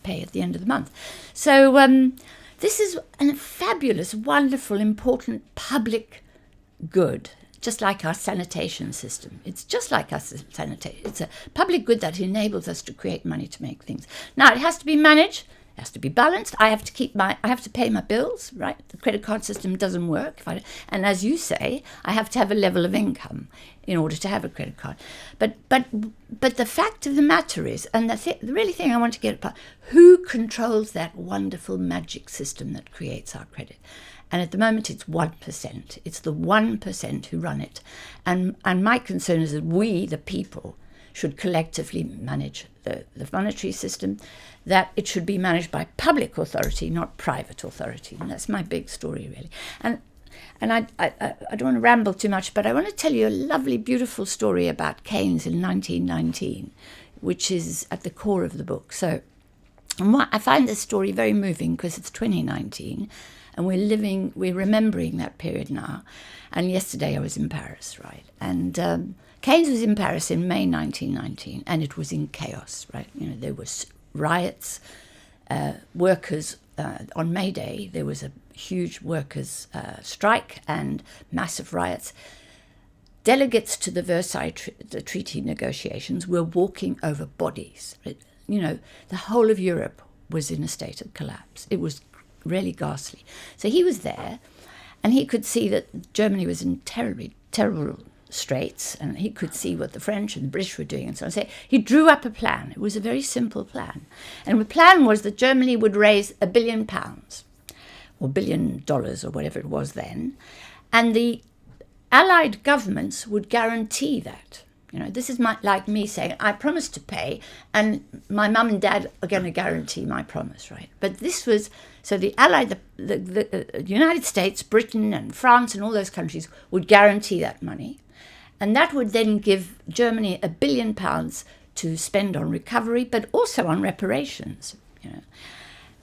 pay at the end of the month. So this is a fabulous, wonderful, important public good, just like our sanitation system. It's just like our sanitation. It's a public good that enables us to create money to make things. Now, it has to be managed. It has to be balanced. I have to pay my bills, right? The credit card system doesn't work. And as you say, I have to have a level of income in order to have a credit card. But the fact of the matter is, and the really thing I want to get at, who controls that wonderful magic system that creates our credit? And at the moment, it's 1%. It's the 1% who run it. And my concern is that we, the people, should collectively manage the monetary system, that it should be managed by public authority, not private authority. And that's my big story, really. And I don't want to ramble too much, but I want to tell you a lovely, beautiful story about Keynes in 1919, which is at the core of the book. So I find this story very moving because it's 2019, and we're remembering that period now. And yesterday I was in Paris, right? And Keynes was in Paris in May 1919, and it was in chaos, right? There was riots, workers on May Day. There was a huge workers' strike and massive riots. Delegates to the Versailles Treaty negotiations were walking over bodies. The whole of Europe was in a state of collapse. It was really ghastly. So he was there, and he could see that Germany was in terrible straits, and he could see what the French and the British were doing and so on. So he drew up a plan. It was a very simple plan. And the plan was that Germany would raise £1 billion, or $1 billion, or whatever it was then, and the Allied governments would guarantee that. This is like me saying, I promise to pay, and my mum and dad are going to guarantee my promise, right? But this was, so the Allied, the United States, Britain and France and all those countries would guarantee that money. And that would then give Germany £1 billion to spend on recovery, but also on reparations.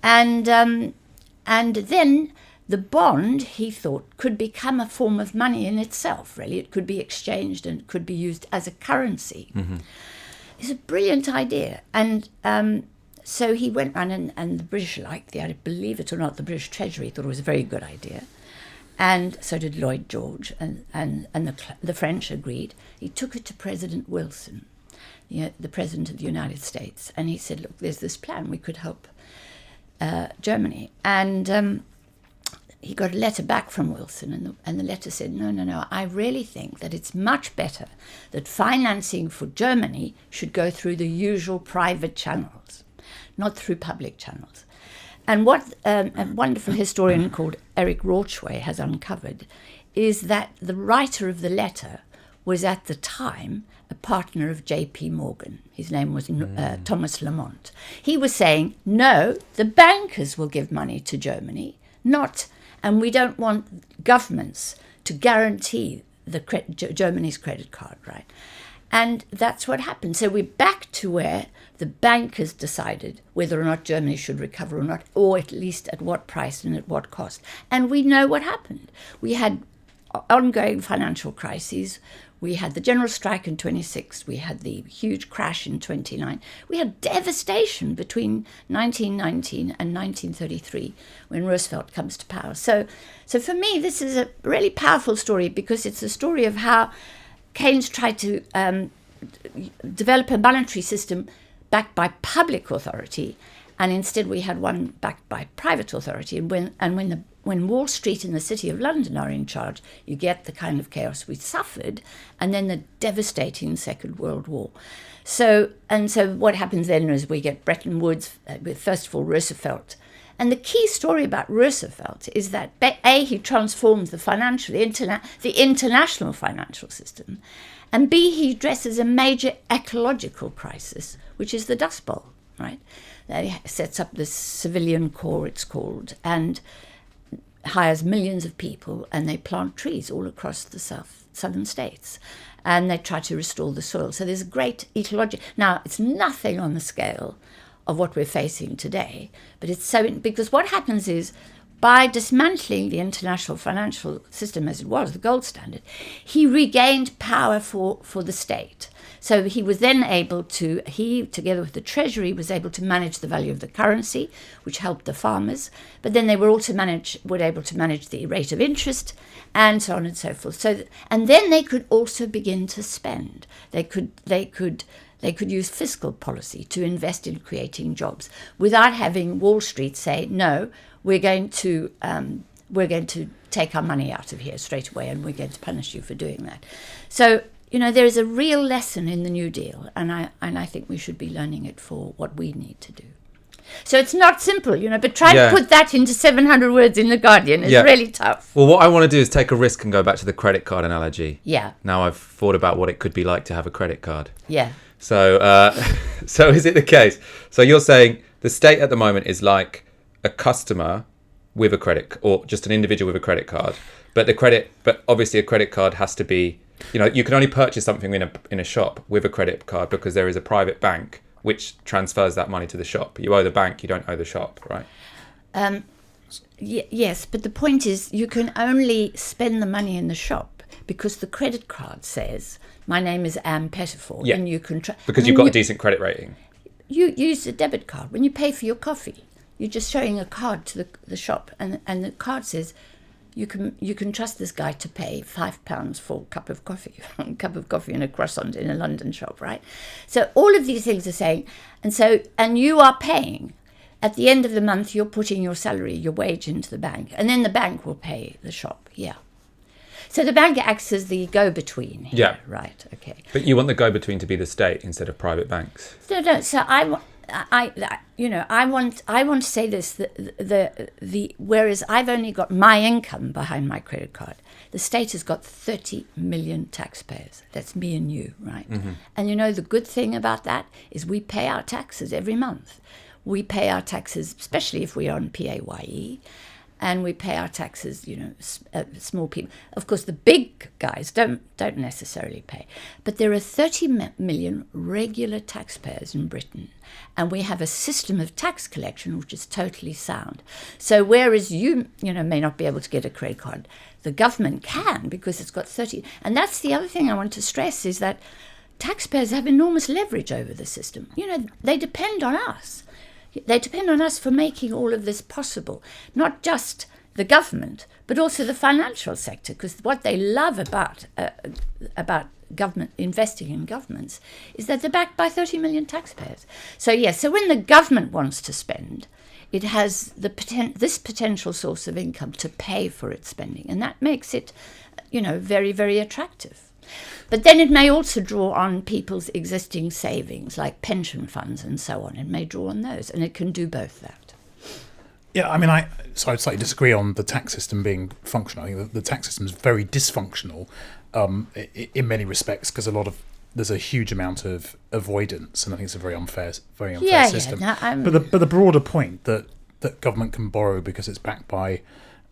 And then the bond, he thought, could become a form of money in itself, really. It could be exchanged and it could be used as a currency. Mm-hmm. It's a brilliant idea. And so he went round, and the British liked the idea. Believe it or not, the British Treasury thought it was a very good idea. And so did Lloyd George, and the French agreed. He took it to President Wilson, the President of the United States, and he said, look, there's this plan, we could help Germany. And he got a letter back from Wilson, and the letter said, no, I really think that it's much better that financing for Germany should go through the usual private channels, not through public channels. And what a wonderful historian called Eric Rauchway has uncovered is that the writer of the letter was at the time a partner of J.P. Morgan. His name was Thomas Lamont. He was saying, no, the bankers will give money to Germany, and we don't want governments to guarantee Germany's credit card, right? And that's what happened. So we're back to where the bankers decided whether or not Germany should recover or not, or at least at what price and at what cost. And we know what happened. We had ongoing financial crises. We had the general strike in 26. We had the huge crash in 29. We had devastation between 1919 and 1933 when Roosevelt comes to power. So for me, this is a really powerful story because it's a story of how Keynes tried to develop a monetary system backed by public authority, and instead we had one backed by private authority. And when Wall Street and the City of London are in charge, you get the kind of chaos we suffered, and then the devastating Second World War. So what happens then is we get Bretton Woods with, first of all, Roosevelt. And the key story about Roosevelt is that, A, he transforms the international financial system, and B, he addresses a major ecological crisis, which is the Dust Bowl, right? He sets up this civilian corps, it's called, and hires millions of people, and they plant trees all across the southern states, and they try to restore the soil. So there's a great ecological. Now, it's nothing on the scale of what we're facing today, but it's so because what happens is, by dismantling the international financial system as it was, the gold standard, he regained power for the state. So he was then able to, together with the Treasury, was able to manage the value of the currency, which helped the farmers. But then they were also able to manage the rate of interest, and so on and so forth. And then they could also begin to spend. They could use fiscal policy to invest in creating jobs without having Wall Street say, no, we're going to take our money out of here straight away, and we're going to punish you for doing that. So, there is a real lesson in the New Deal, and I think we should be learning it for what we need to do. So it's not simple, but trying to put that into 700 words in The Guardian is really tough. Well, what I want to do is take a risk and go back to the credit card analogy. Yeah. Now I've thought about what it could be like to have a credit card. Yeah. So is it the case? So you're saying the state at the moment is like a customer with a credit, or just an individual with a credit card, but obviously a credit card has to be, you can only purchase something in a shop with a credit card because there is a private bank which transfers that money to the shop. You owe the bank, you don't owe the shop, right? Yes, but the point is you can only spend the money in the shop because the credit card says, my name is Ann Pettifor, and you can... because you've got a decent credit rating. You use a debit card. When you pay for your coffee, you're just showing a card to the shop, and the card says, you can trust this guy to pay £5 for a cup of coffee and a croissant in a London shop, right? So all of these things are saying, and you are paying. At the end of the month, you're putting your salary, your wage into the bank, and then the bank will pay the shop. Yeah. So the bank acts as the go-between here. Yeah. Right. Okay. But you want the go-between to be the state instead of private banks. No. So I want to say this, whereas I've only got my income behind my credit card, the state has got 30 million taxpayers. That's me and you, right? Mm-hmm. And the good thing about that is we pay our taxes every month. We pay our taxes, especially if we are on PAYE, and we pay our taxes, small people. Of course, the big guys don't necessarily pay. But there are 30 million regular taxpayers in Britain, and we have a system of tax collection which is totally sound. So whereas you may not be able to get a credit card, the government can, because it's got 30. And that's the other thing I want to stress, is that taxpayers have enormous leverage over the system. They depend on us. They depend on us for making all of this possible, not just the government, but also the financial sector, because what they love about government investing in governments is that they're backed by 30 million taxpayers. So when the government wants to spend, it has this potential source of income to pay for its spending, and that makes it, very, very attractive. But then it may also draw on people's existing savings, like pension funds and so on. It may draw on those, and it can do both that. Yeah, I mean, I'd slightly disagree on the tax system being functional. I think the tax system is very dysfunctional in many respects, because there's a huge amount of avoidance, and I think it's a very unfair system. Yeah, but the broader point that government can borrow because it's backed by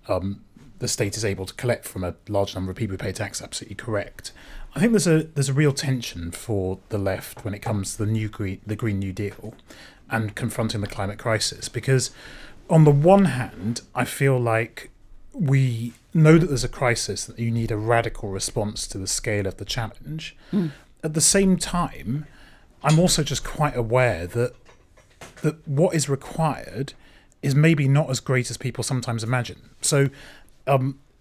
the state is able to collect from a large number of people who pay tax, absolutely correct. I think there's a real tension for the left when it comes to the Green New Deal and confronting the climate crisis, because on the one hand, I feel like we know that there's a crisis, that you need a radical response to the scale of the challenge. At the same time, I'm also just quite aware that what is required is maybe not as great as people sometimes imagine. So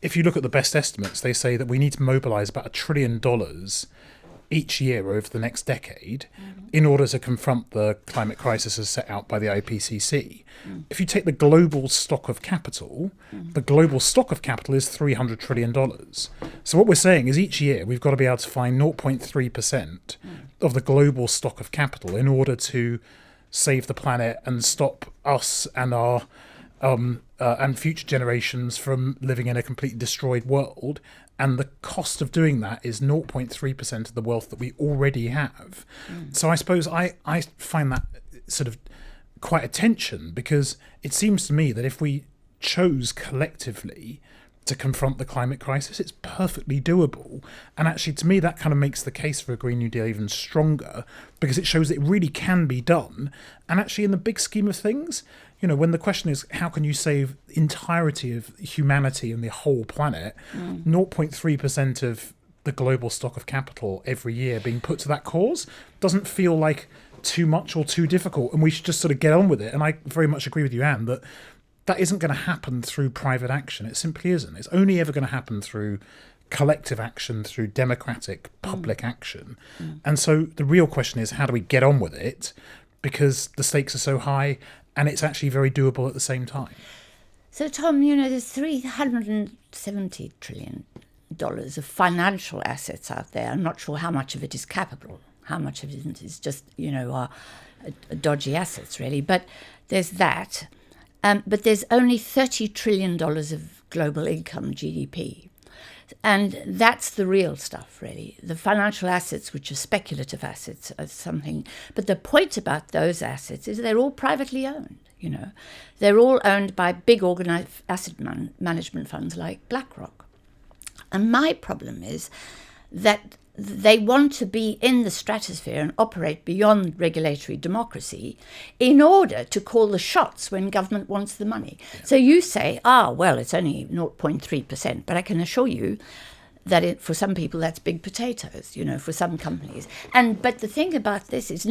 if you look at the best estimates, they say that we need to mobilise about $1 trillion each year over the next decade in order to confront the climate crisis as set out by the IPCC. If you take the global stock of capital, the global stock of capital is $300 trillion. So what we're saying is each year we've got to be able to find 0.3% of the global stock of capital in order to save the planet and stop us and our and future generations from living in a completely destroyed world. And the cost of doing that is 0.3% of the wealth that we already have. So I suppose I find that sort of quite a tension, because it seems to me that if we chose collectively to confront the climate crisis, it's perfectly doable. And actually, to me, that kind of makes the case for a Green New Deal even stronger, because it shows that it really can be done. And actually, in the big scheme of things, you know, when the question is how can you save the entirety of humanity and the whole planet, 0.3% of the global stock of capital every year being put to that cause doesn't feel like too much or too difficult, and we should just sort of get on with it. And I very much agree with you, Anne, that isn't going to happen through private action. It simply isn't. It's only ever going to happen through collective action, through democratic public action. And so the real question is, how do we get on with it? Because the stakes are so high, and it's actually very doable at the same time. So, Tom, you know, there's $370 trillion of financial assets out there. I'm not sure how much of it is capital, how much of it is just, you know, dodgy assets, really. But there's that. But there's only $30 trillion of global income, GDP. And that's the real stuff, really. The financial assets, which are speculative assets, are something. But the point about those assets is they're all privately owned, you know. They're all owned by big organized asset management funds like BlackRock. And my problem is that they want to be in the stratosphere and operate beyond regulatory democracy in order to call the shots when government wants the money. Yeah. So you say, well, it's only 0.3%, but I can assure you that for some people that's big potatoes, you know, for some companies. But the thing about this is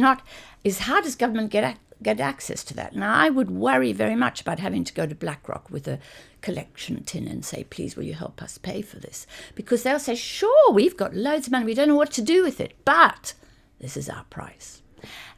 how does government get access to that? Now, I would worry very much about having to go to BlackRock with a collection tin and say, please, will you help us pay for this? Because they'll say, sure, we've got loads of money, we don't know what to do with it, but this is our price.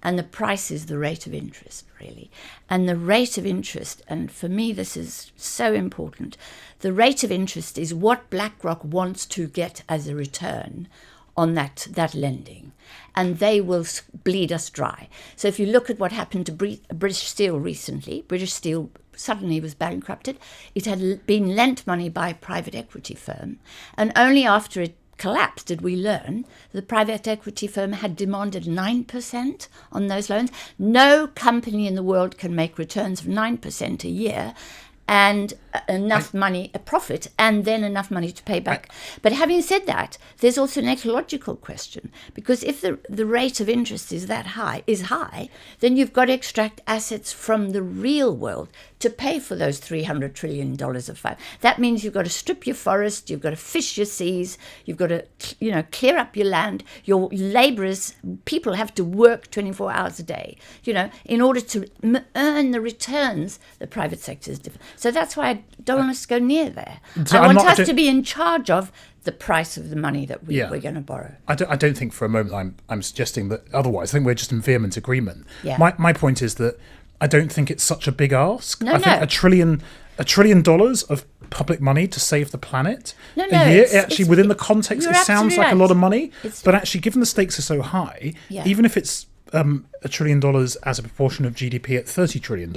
And the price is the rate of interest, really. And the rate of interest, and for me this is so important, the rate of interest is what BlackRock wants to get as a return on that lending. And they will bleed us dry. So if you look at what happened to British Steel recently, British Steel suddenly was bankrupted. It had been lent money by a private equity firm. And only after it collapsed did we learn the private equity firm had demanded 9% on those loans. No company in the world can make returns of 9% a year and enough money, a profit, and then enough money to pay back. But having said that, there's also an ecological question, because if the rate of interest is high, then you've got to extract assets from the real world to pay for those $300 trillion of fire. That means you've got to strip your forest, you've got to fish your seas, you've got to, you know, clear up your land. Your labourers, people have to work 24 hours a day, you know, in order to earn the returns the private sector is different. So that's why I don't want us to go near there. So I want us to be in charge of the price of the money that we're going to borrow. I don't think for a moment I'm suggesting that otherwise. I think we're just in vehement agreement. Yeah. My point is that I don't think it's such a big ask. No, I think $1 trillion of public money to save the planet a year, actually within the context, it sounds like a lot of money. But actually, given the stakes are so high, even if it's $1 trillion as a proportion of GDP at $30 trillion,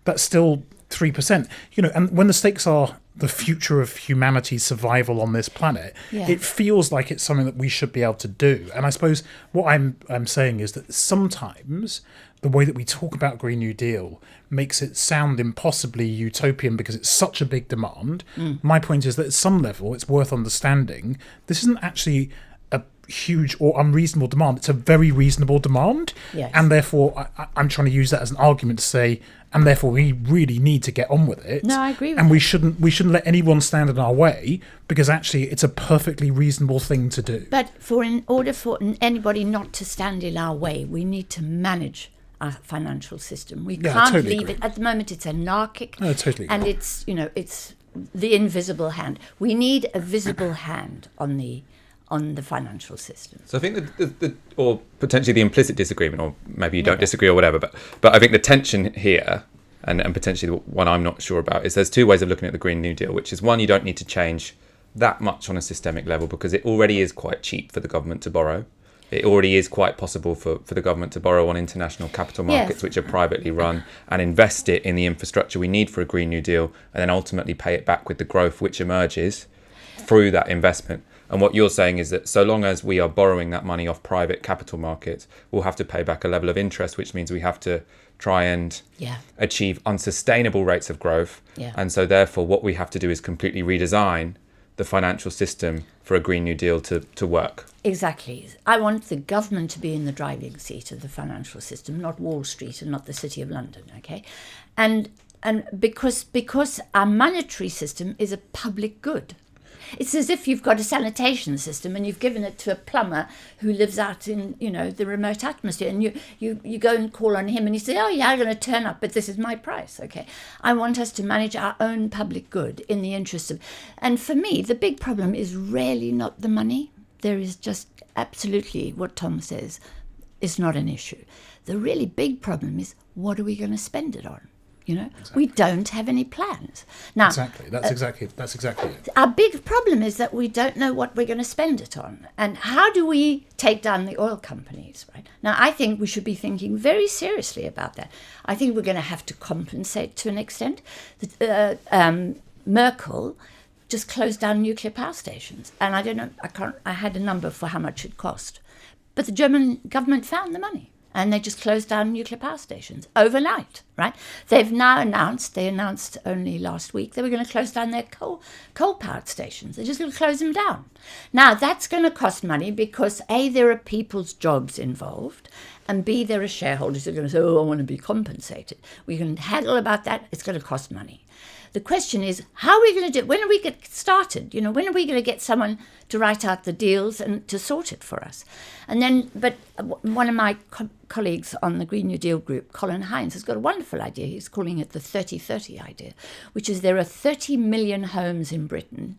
that's still 3%. You know, and when the stakes are the future of humanity's survival on this planet, it feels like it's something that we should be able to do. And I suppose what I'm saying is that sometimes the way that we talk about Green New Deal makes it sound impossibly utopian because it's such a big demand. My point is that at some level it's worth understanding this isn't actually a huge or unreasonable demand. It's a very reasonable demand. Yes. And therefore, I'm trying to use that as an argument to say, and therefore we really need to get on with it. No, I agree with And that. we shouldn't let anyone stand in our way, because actually it's a perfectly reasonable thing to do. But in order for anybody not to stand in our way, we need to manage our financial system. We Yeah, I can't totally leave agree. it. At the moment, it's anarchic. No, I totally agree. And it's the invisible hand. We need a visible hand on the financial system. So I think the or potentially the implicit disagreement, or maybe you don't disagree or whatever, but I think the tension here, and potentially the one I'm not sure about, is there's two ways of looking at the Green New Deal, which is, one, you don't need to change that much on a systemic level because it already is quite cheap for the government to borrow. It already is quite possible for the government to borrow on international capital markets, Yes. which are privately run, and invest it in the infrastructure we need for a Green New Deal, and then ultimately pay it back with the growth which emerges through that investment. And what you're saying is that so long as we are borrowing that money off private capital markets, we'll have to pay back a level of interest, which means we have to try and achieve unsustainable rates of growth. Yeah. And so therefore what we have to do is completely redesign the financial system for a Green New Deal to work. Exactly. I want the government to be in the driving seat of the financial system, not Wall Street and not the City of London, okay? And because our monetary system is a public good. It's as if you've got a sanitation system and you've given it to a plumber who lives out in, the remote atmosphere, and you go and call on him and you say, oh yeah, I'm going to turn up, but this is my price, okay? I want us to manage our own public good in the interest of... And for me, the big problem is really not the money. There is just absolutely what Tom says is not an issue. The really big problem is, what are we going to spend it on? We don't have any plans. Now, Exactly. That's exactly it. our big problem is that we don't know what we're going to spend it on. And how do we take down the oil companies, right? Now, I think we should be thinking very seriously about that. I think we're going to have to compensate to an extent. Merkel just closed down nuclear power stations. And I don't know, I had a number for how much it cost. But the German government found the money. And they just closed down nuclear power stations overnight, right? They've now announced only last week, they were going to close down their coal-powered stations. They're just going to close them down. Now, that's going to cost money because, A, there are people's jobs involved, and B, there are shareholders who are going to say, oh, I want to be compensated. We can haggle about that. It's going to cost money. The question is, how are we going to do it? When are we get started? When are we going to get someone to write out the deals and to sort it for us? And then, but one of my colleagues on the Green New Deal group, Colin Hines, has got a wonderful idea. He's calling it the 30-30 idea, which is there are 30 million homes in Britain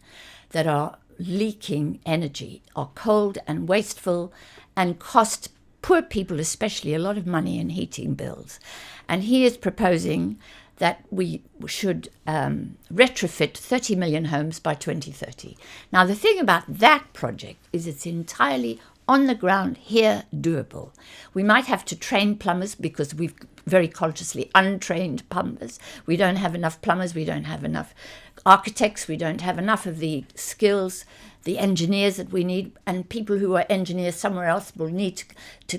that are leaking energy, are cold and wasteful and cost poor people especially a lot of money in heating bills. And he is proposing that we should retrofit 30 million homes by 2030. Now, the thing about that project is it's entirely on the ground here, doable. We might have to train plumbers because we've very consciously untrained plumbers. We don't have enough plumbers. We don't have enough architects. We don't have enough of the skills, the engineers that we need. And people who are engineers somewhere else will need to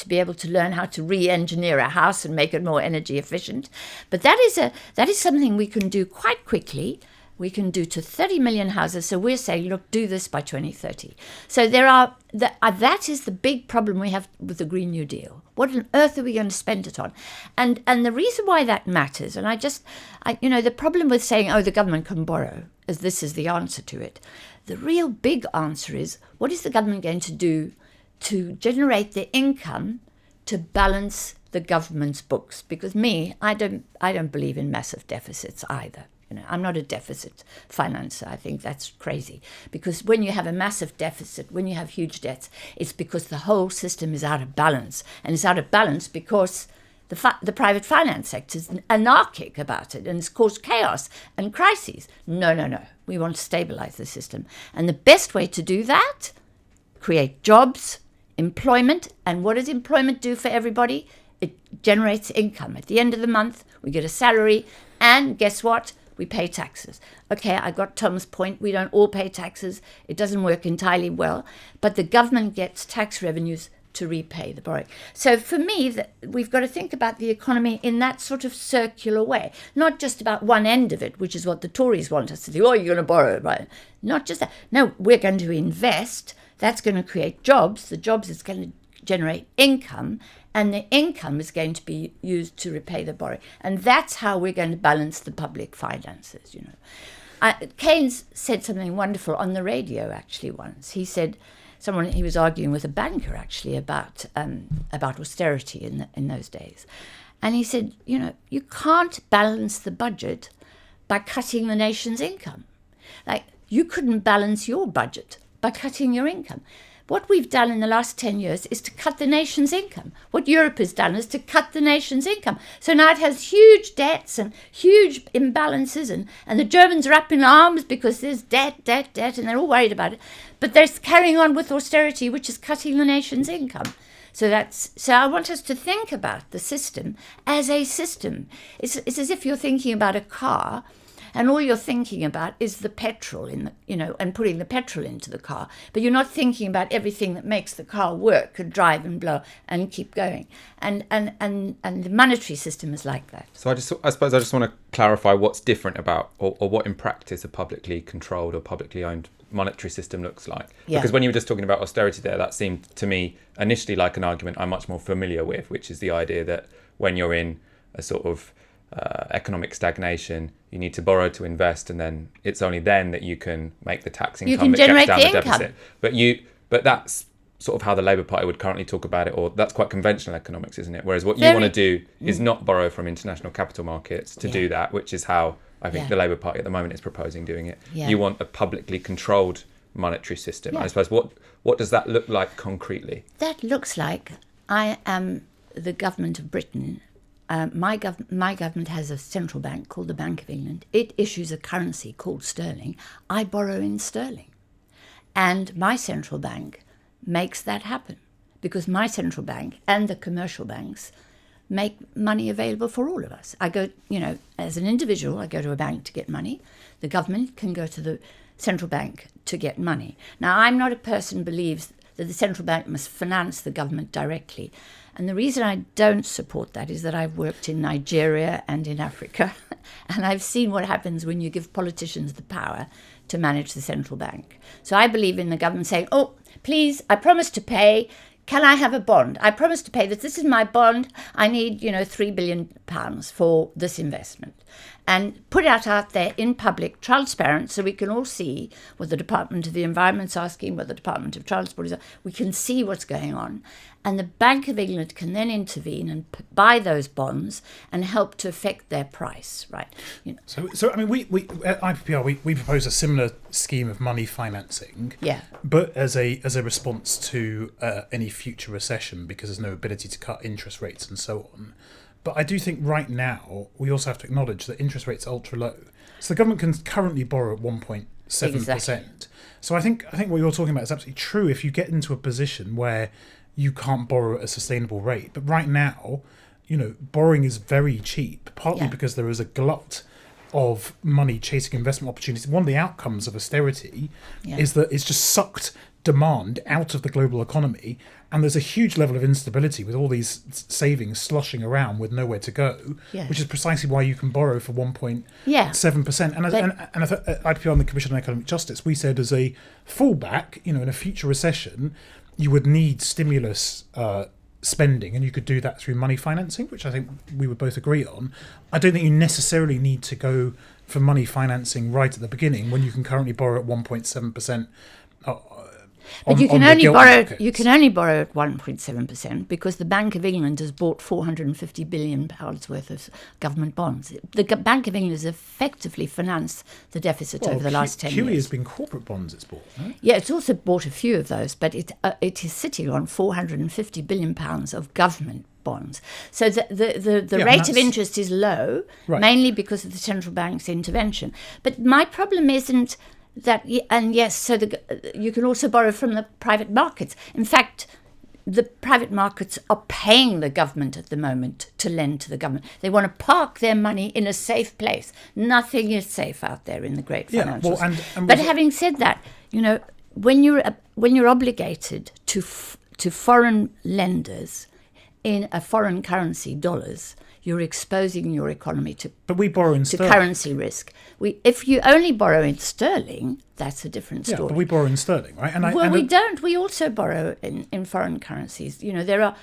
be able to learn how to re-engineer a house and make it more energy efficient. But that is something we can do quite quickly. We can do to 30 million houses. So we're saying, look, do this by 2030. So that is the big problem we have with the Green New Deal. What on earth are we going to spend it on? And the reason why that matters, and the problem with saying, oh, the government can borrow, as this is the answer to it. The real big answer is, what is the government going to do to generate the income to balance the government's books? Because I don't believe in massive deficits either. I'm not a deficit financer. I think that's crazy. Because when you have a massive deficit, when you have huge debts, it's because the whole system is out of balance. And it's out of balance because the private finance sector is anarchic about it and it's caused chaos and crises. No. We want to stabilize the system. And the best way to do that, create jobs, employment. And what does employment do for everybody? It generates income. At the end of the month, we get a salary. And guess what? We pay taxes. Okay, I got Tom's point. We don't all pay taxes. It doesn't work entirely well. But the government gets tax revenues to repay the borrowing. So for me, we've got to think about the economy in that sort of circular way. Not just about one end of it, which is what the Tories want us to do. Oh, you're going to borrow, right? Not just that. No, we're going to invest That's going to create jobs. The jobs is going to generate income, and the income is going to be used to repay the borrowing. And that's how we're going to balance the public finances, Keynes said something wonderful on the radio, actually, once. He said, he was arguing with a banker, actually, about austerity in those days. And he said, you can't balance the budget by cutting the nation's income. Like, you couldn't balance your budget by cutting your income. What we've done in the last 10 years is to cut the nation's income. What Europe has done is to cut the nation's income. So now it has huge debts and huge imbalances, and the Germans are up in arms because there's debt, and they're all worried about it. But they're carrying on with austerity, which is cutting the nation's income. So I want us to think about the system as a system. It's as if you're thinking about a car, and all you're thinking about is the petrol and putting the petrol into the car. But you're not thinking about everything that makes the car work and drive and blow and keep going. And the monetary system is like that. So I suppose I just want to clarify what's different about, or what in practice a publicly controlled or publicly owned monetary system looks like. Yeah. Because when you were just talking about austerity there, that seemed to me initially like an argument I'm much more familiar with, which is the idea that when you're in a sort of economic stagnation, you need to borrow to invest, and then it's only then that you can make the tax income that gets down the deficit. But that's sort of how the Labour Party would currently talk about it, or that's quite conventional economics, isn't it? Whereas what you want to do is not borrow from international capital markets to do that, which is how I think the Labour Party at the moment is proposing doing it. Yeah. You want a publicly controlled monetary system. I suppose what does that look like concretely? That looks like I am the government of Britain. My government has a central bank called the Bank of England. It issues a currency called sterling. I borrow in sterling. And my central bank makes that happen, because my central bank and the commercial banks make money available for all of us. I go, as an individual, I go to a bank to get money. The government can go to the central bank to get money. Now, I'm not a person who believes that the central bank must finance the government directly. And the reason I don't support that is that I've worked in Nigeria and in Africa, and I've seen what happens when you give politicians the power to manage the central bank. So I believe in the government saying, oh, please, I promise to pay. Can I have a bond? I promise to pay this. This is my bond. I need, £3 billion for this investment. And put it out there in public, transparent, so we can all see what the Department of the Environment's asking, what the Department of Transport is asking. We can see what's going on. And the Bank of England can then intervene and buy those bonds and help to affect their price, right? So I mean, we at IPPR, we propose a similar scheme of money financing, but as a response to any future recession, because there's no ability to cut interest rates and so on. But I do think right now we also have to acknowledge that interest rates are ultra low. So the government can currently borrow at 1.7%. Exactly. So I think what you're talking about is absolutely true if you get into a position where you can't borrow at a sustainable rate. But right now, borrowing is very cheap, partly because there is a glut of money chasing investment opportunities. One of the outcomes of austerity is that it's just sucked demand out of the global economy, and there's a huge level of instability with all these savings sloshing around with nowhere to go, which is precisely why you can borrow for 1.7%. And at IPPR and the Commission on Economic Justice, we said as a fallback, in a future recession, you would need stimulus spending, and you could do that through money financing, which I think we would both agree on. I don't think you necessarily need to go for money financing right at the beginning when you can currently borrow at 1.7%. But you can only borrow at 1.7% because the Bank of England has bought £450 billion worth of government bonds. The Bank of England has effectively financed the deficit over the last 10 years. QE has been corporate bonds it's bought, no? Yeah, it's also bought a few of those, but it is sitting on £450 billion of government bonds. So the rate of interest is low, mainly because of the central bank's intervention. But my problem isn't that, and yes, so you can also borrow from the private markets. In fact, the private markets are paying the government at the moment to lend to the government. They want to park their money in a safe place. Nothing is safe out there in the great financial system. But having said that, when you're obligated to foreign lenders in a foreign currency, dollars, you're exposing your economy to But we borrow in to sterling. currency risk. If you only borrow in sterling, that's a different Yeah, story. but we borrow in sterling, right? We don't. We also borrow in foreign currencies. There are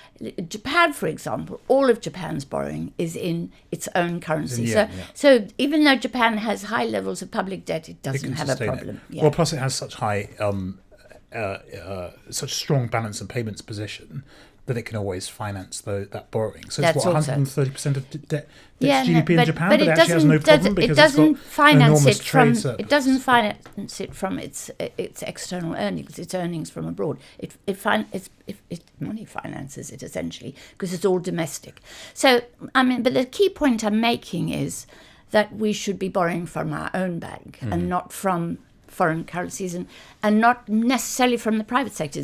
Japan, for example. All of Japan's borrowing is in its own currency. yen, yeah. So even though Japan has high levels of public debt, it It doesn't can have a sustain it. problem. Yeah. Well, plus it has such high, such strong balance and payments position that it can always finance that borrowing. So it's That's also- 130% of debt Yeah, GDP in but Japan, but but it it actually has no problem because it doesn't it's got finance enormous it from trade surplus. it doesn't finance it from its external earnings, its earnings from abroad. It money finances it essentially because it's all domestic. So but the key point I'm making is that we should be borrowing from our own bank and not from foreign currencies and not necessarily from the private sector.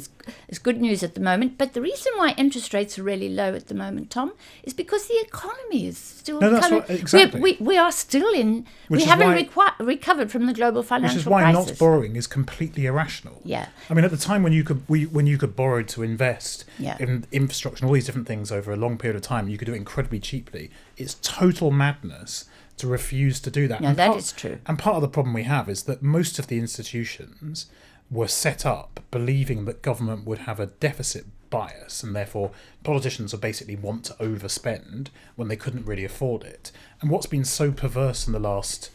It's good news at the moment, but the reason why interest rates are really low at the moment, Tom, is because the economy is still No, that's what- exactly. we are still in Which we is haven't why- recovered from the global financial Which is why crisis. not borrowing is completely irrational. Yeah. I mean, at the time when you could borrow to invest Yeah. in infrastructure and all these different things over a long period of time, you could do it incredibly cheaply. It's total madness to refuse to do that. No, And that part- is true. And part of the problem we have is that most of the institutions were set up believing that government would have a deficit bias and therefore politicians would basically want to overspend when they couldn't really afford it. And what's been so perverse in the last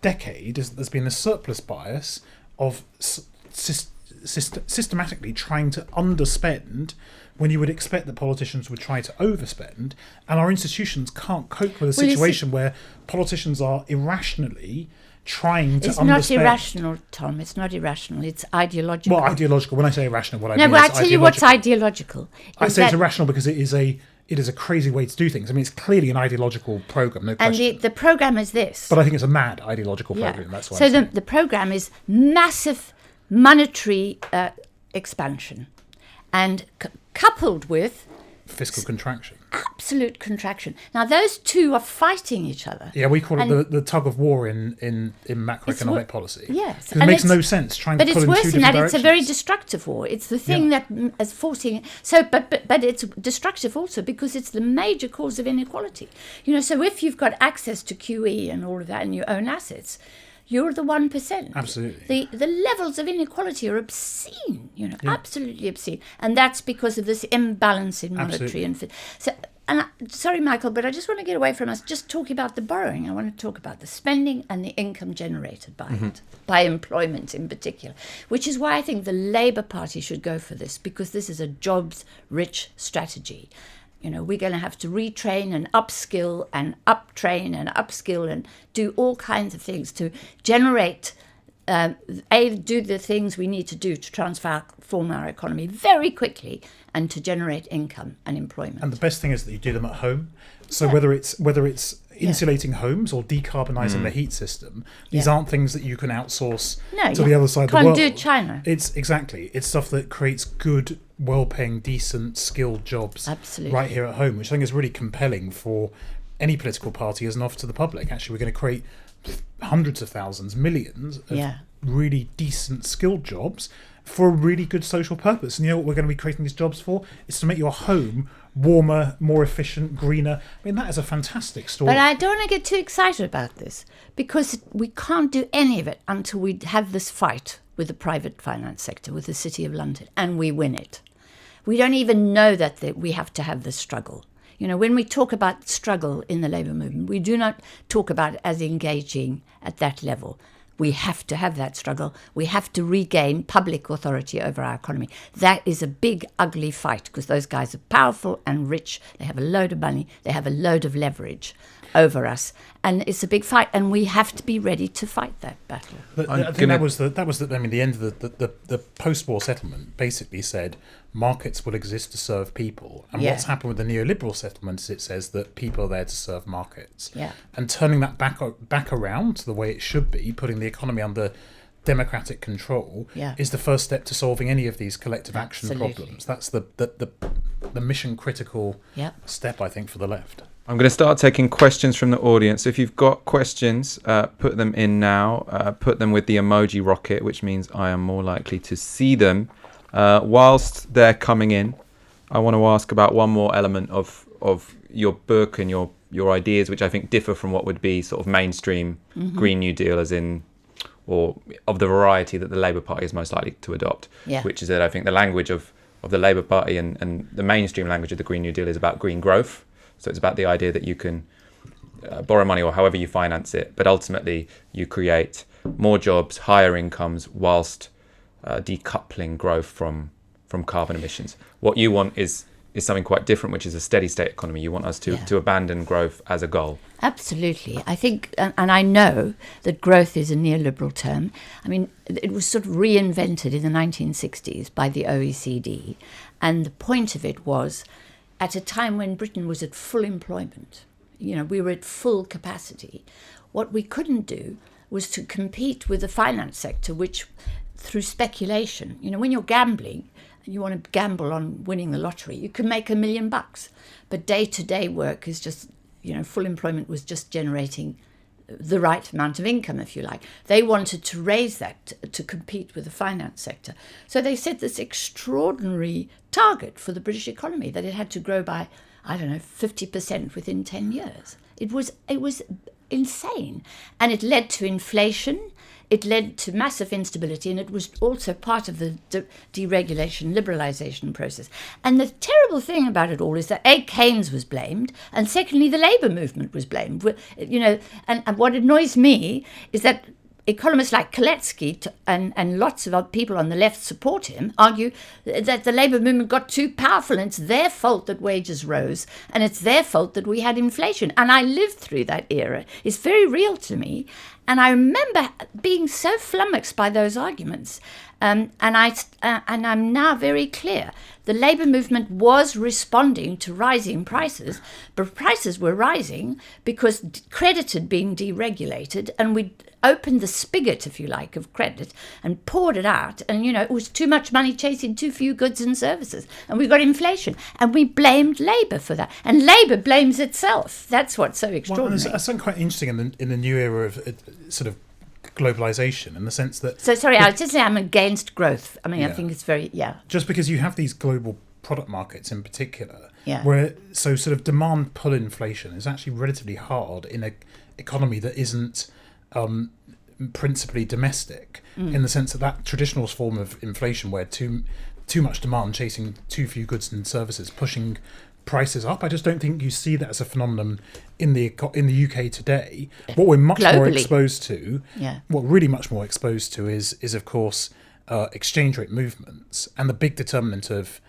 decade is that there's been a surplus bias of systematically trying to underspend when you would expect that politicians would try to overspend, and our institutions can't cope with a Well, you see- situation where politicians are irrationally trying to It's underspend. not irrational, Tom. It's not irrational. It's ideological. Well, ideological. When I say irrational, what I no, mean but I is tell you what's ideological. ideological. I is say it's that- irrational because it is a crazy way to do things. I mean, it's clearly an ideological program, no and question. the program is this. But I think it's a mad ideological Yeah. program. That's why. So I'm saying. the program is massive monetary expansion, and coupled with Fiscal contraction. absolute contraction. Now those two are fighting each other. Yeah, we call it And- the tug of war in macroeconomic policy. Yes, Because it and makes it's- no sense trying But to it's pull in worse two than different that. directions. It's a very destructive war. It's the thing that is forcing. So, but it's destructive also because it's the major cause of inequality. So if you've got access to QE and all of that and you own assets, you're the 1%. Absolutely. The levels of inequality are obscene. Absolutely obscene, and that's because of this imbalance in monetary Absolutely. sorry, Michael, but I just want to get away from us just talking about the borrowing. I want to talk about the spending and the income generated by it, by employment in particular, which is why I think the Labour Party should go for this, because this is a jobs-rich strategy. We're going to have to retrain and upskill and uptrain and upskill and do all kinds of things to generate do the things we need to do to transform our economy very quickly and to generate income and employment. And the best thing is that you do them at home. So whether it's insulating homes or decarbonising the heat system, these Yeah. aren't things that you can outsource No, to you the other side of the can't world. do China. It's stuff that creates good, well-paying, decent, skilled jobs Absolutely. right here at home, which I think is really compelling for any political party as an offer to the public. Actually, we're going to create hundreds of thousands, millions of Yeah. really decent, skilled jobs for a really good social purpose. And you know what we're going to be creating these jobs for? It's to make your home warmer, more efficient, greener. I mean, that is a fantastic story. But I don't want to get too excited about this because we can't do any of it until we have this fight with the private finance sector, with the City of London, and we win it. We don't even know that we have to have this struggle. When we talk about struggle in the labour movement, we do not talk about it as engaging at that level. We have to have that struggle. We have to regain public authority over our economy. That is a big, ugly fight because those guys are powerful and rich. They have a load of money. They have a load of leverage over us. And it's a big fight. And we have to be ready to fight that battle. But I think that was the end of the post-war settlement basically said markets will exist to serve people. And Yeah. what's happened with the neoliberal settlement is it says that people are there to serve markets. Yeah. And turning that back around to the way it should be, putting the economy under democratic control, Yeah. is the first step to solving any of these collective action Absolutely. problems. That's the mission critical Yep. step, I think, for the left. I'm going to start taking questions from the audience. If you've got questions, put them in now. Put them with the emoji rocket, which means I am more likely to see them. Whilst they're coming in, I want to ask about one more element of your book and your your ideas, which I think differ from what would be sort of mainstream Green New Deal, as in, or of the variety that the Labour Party is most likely to adopt, which is that I think the language of the Labour Party and the mainstream language of the Green New Deal is about green growth. So it's about the idea that you can borrow money or however you finance it, but ultimately you create more jobs, higher incomes, whilst decoupling growth from carbon emissions. What you want is something quite different, which is a steady state economy. You want us to abandon growth as a goal. Absolutely. I think, and I know that growth is a neoliberal term. I mean, it was sort of reinvented in the 1960s by the OECD. And the point of it was, at a time when Britain was at full employment, we were at full capacity, what we couldn't do was to compete with the finance sector, which through speculation, when you're gambling, you want to gamble on winning the lottery, you can make $1 million. But day-to-day work is just, full employment was just generating the right amount of income, if you like. They wanted to raise that to compete with the finance sector. So they set this extraordinary target for the British economy, that it had to grow by, 50% within 10 years. It was insane. And it led to inflation. It led to massive instability, and it was also part of the deregulation, liberalisation process. And the terrible thing about it all is that A, Keynes was blamed, and secondly, the labour movement was blamed. And what annoys me is that economists like Koletsky and lots of other people on the left support him argue that the labour movement got too powerful, and it's their fault that wages rose, and it's their fault that we had inflation. And I lived through that era. It's very real to me. And I remember being so flummoxed by those arguments. And I'm now very clear. The labour movement was responding to rising prices, but prices were rising because credit had been deregulated, and we opened the spigot, if you like, of credit and poured it out. And, it was too much money chasing too few goods and services. And we got inflation. And we blamed Labour for that. And Labour blames itself. That's what's so extraordinary. Well, there's something quite interesting in the new era of sort of globalization, in the sense that... So, sorry, I was just saying I'm against growth. I mean, I think it's very, Just because you have these global product markets in particular, where so sort of demand pull inflation is actually relatively hard in an economy that isn't principally domestic, in the sense that traditional form of inflation, where too much demand chasing too few goods and services, pushing prices up. I just don't think you see that as a phenomenon in the UK today. What we're much more exposed to, what really much more exposed to is of course exchange rate movements, and the big determinant of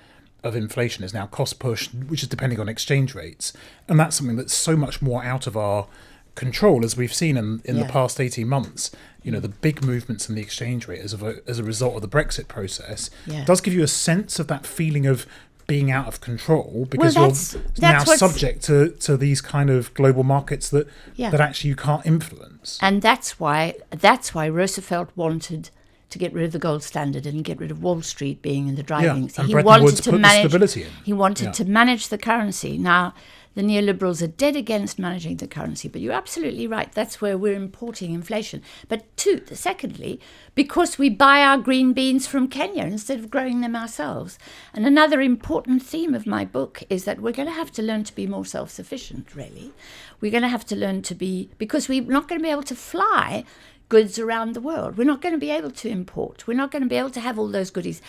inflation is now cost push, which is depending on exchange rates, and that's something that's so much more out of our control, as we've seen in the past 18 months. The big movements in the exchange rate as a result of the Brexit process does give you a sense of that feeling of being out of control, because you're now subject to these kind of global markets that actually you can't influence. And that's why Roosevelt wanted to get rid of the gold standard and get rid of Wall Street being in the driving seat. He wanted to manage stability in. He wanted to manage the currency. Now, the neoliberals are dead against managing the currency, but you're absolutely right. That's where we're importing inflation. But secondly, because we buy our green beans from Kenya instead of growing them ourselves. And another important theme of my book is that we're going to have to learn to be more self-sufficient, really. We're going to have to learn to be, because we're not going to be able to fly goods around the world. We're not going to be able to import. We're not going to be able to have all those goodies.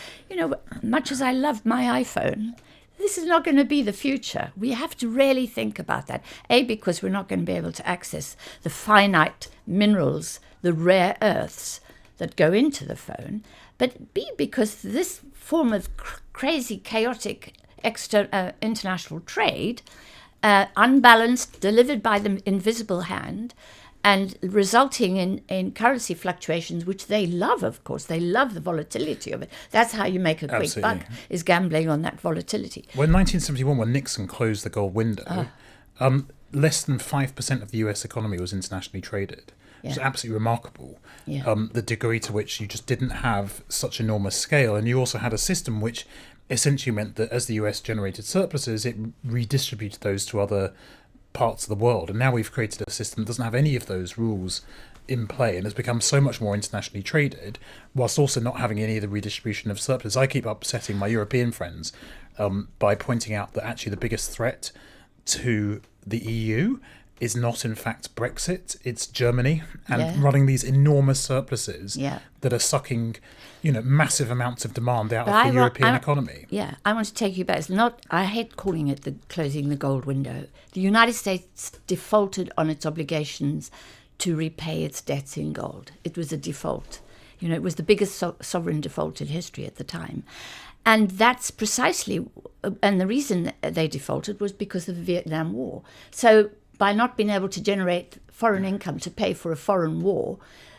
Much as I love my iPhone, this is not going to be the future. We have to really think about that. A, because we're not going to be able to access the finite minerals, the rare earths that go into the phone. But B, because this form of crazy, chaotic international trade, unbalanced, delivered by the invisible hand, and resulting in currency fluctuations, which they love, of course. They love the volatility of it. That's how you make a quick buck, is gambling on that volatility. Well, in 1971, when Nixon closed the gold window, less than 5% of the US economy was internationally traded. It was absolutely remarkable, the degree to which you just didn't have such enormous scale. And you also had a system which essentially meant that as the US generated surpluses, it redistributed those to other parts of the world. And now we've created a system that doesn't have any of those rules in play and has become so much more internationally traded, whilst also not having any of the redistribution of surplus. I keep upsetting my European friends by pointing out that actually the biggest threat to the EU is not in fact Brexit, it's Germany, and Yeah. running these enormous surpluses Yeah. that are sucking, massive amounts of demand out But of the I European want- economy. Yeah, I want to take you back. It's not. I hate calling it the closing the gold window. The United States defaulted on its obligations to repay its debts in gold. It was a default. It was the biggest sovereign default in history at the time. And that's precisely, and the reason they defaulted was because of the Vietnam War. So by not being able to generate foreign income to pay for a foreign war,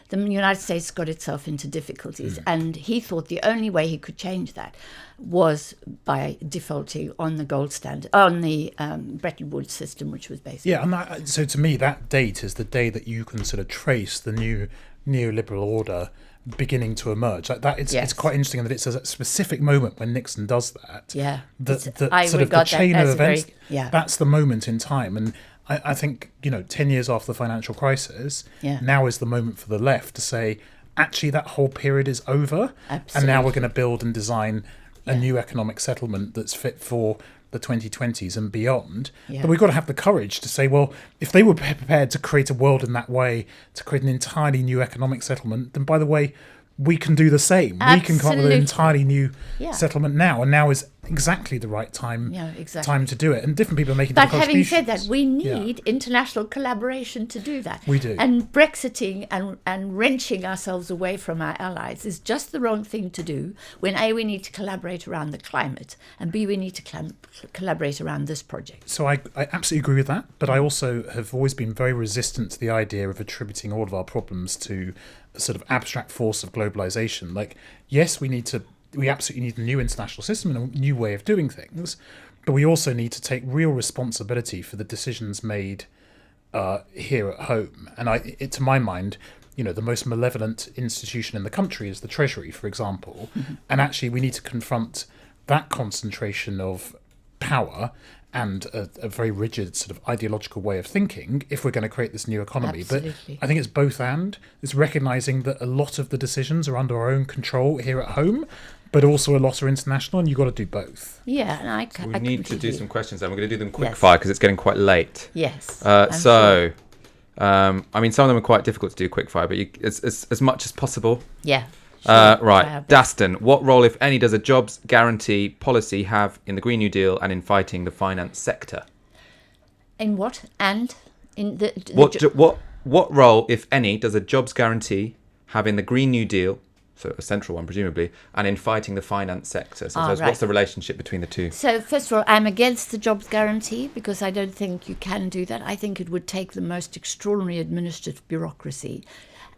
the United States got itself into difficulties. And he thought the only way he could change that was by defaulting on the gold standard, on the Bretton Woods system, which was basically. Yeah, and so to me, that date is the day that you can sort of trace the new neoliberal order beginning to emerge. Like that, it's Yes. quite interesting that it's a specific moment when Nixon does that. Yeah, That I sort of the regard that chain as of a very- events. yeah. That's the moment in time, and I think 10 years after the financial crisis, Yeah. now is the moment for the left to say, actually, that whole period is over, and now Absolutely. we're going to build and design a Yeah. new economic settlement that's fit for the 2020s and beyond. Yeah. But we've got to have the courage to say, well, if they were prepared to create a world in that way, to create an entirely new economic settlement, then by the way, we can do the same. We can come up with an Absolutely. entirely new Yeah. settlement now, and now is exactly the right time Yeah, exactly. time to do it. And different people are making But different having said that, contributions. we Yeah. need international collaboration to do that. We do. And Brexiting and wrenching ourselves away from our allies is just the wrong thing to do when A, we need to collaborate around the climate, and B, we need to collaborate around this project. So I absolutely agree with that, but I also have always been very resistant to the idea of attributing all of our problems to a sort of abstract force of globalization. Like, yes, we absolutely need a new international system and a new way of doing things, but we also need to take real responsibility for the decisions made here at home. And to my mind, the most malevolent institution in the country is the Treasury, for example. And actually, we need to confront that concentration of power and a very rigid sort of ideological way of thinking if we're going to create this new economy. Absolutely. But I think it's both and. It's recognising that a lot of the decisions are under our own control here at home, but also a lot are international, and you've got to do both. Yeah, and I We I need to do completely- some questions, and we're going to do them quick Yes. fire because it's getting quite late. Yes. I'm sure. So, I mean, some of them are quite difficult to do quick fire, but as much as possible. Yeah. Sure. Try our Right, best. Daston, what role, if any, does a jobs guarantee policy have in the Green New Deal and in fighting the finance sector? In what? And in the What role, if any, does a jobs guarantee have in the Green New Deal, so a central one presumably, and in fighting the finance sector? So, right. what's the relationship between the two? So, first of all, I'm against the jobs guarantee because I don't think you can do that. I think it would take the most extraordinary administrative bureaucracy,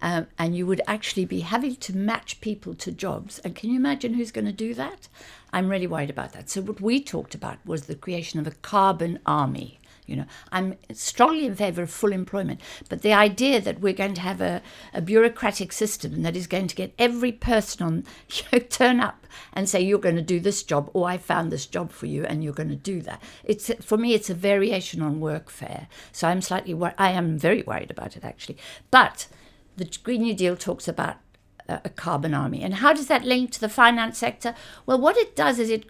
and you would actually be having to match people to jobs. And can you imagine who's going to do that? I'm really worried about that. So what we talked about was the creation of a carbon army. I'm strongly in favour of full employment, but the idea that we're going to have a bureaucratic system that is going to get every person turn up and say, you're going to do this job, or I found this job for you and you're going to do that. For me, it's a variation on workfare. So I am very worried about it, actually. But the Green New Deal talks about a carbon army. And how does that link to the finance sector? Well, what it does is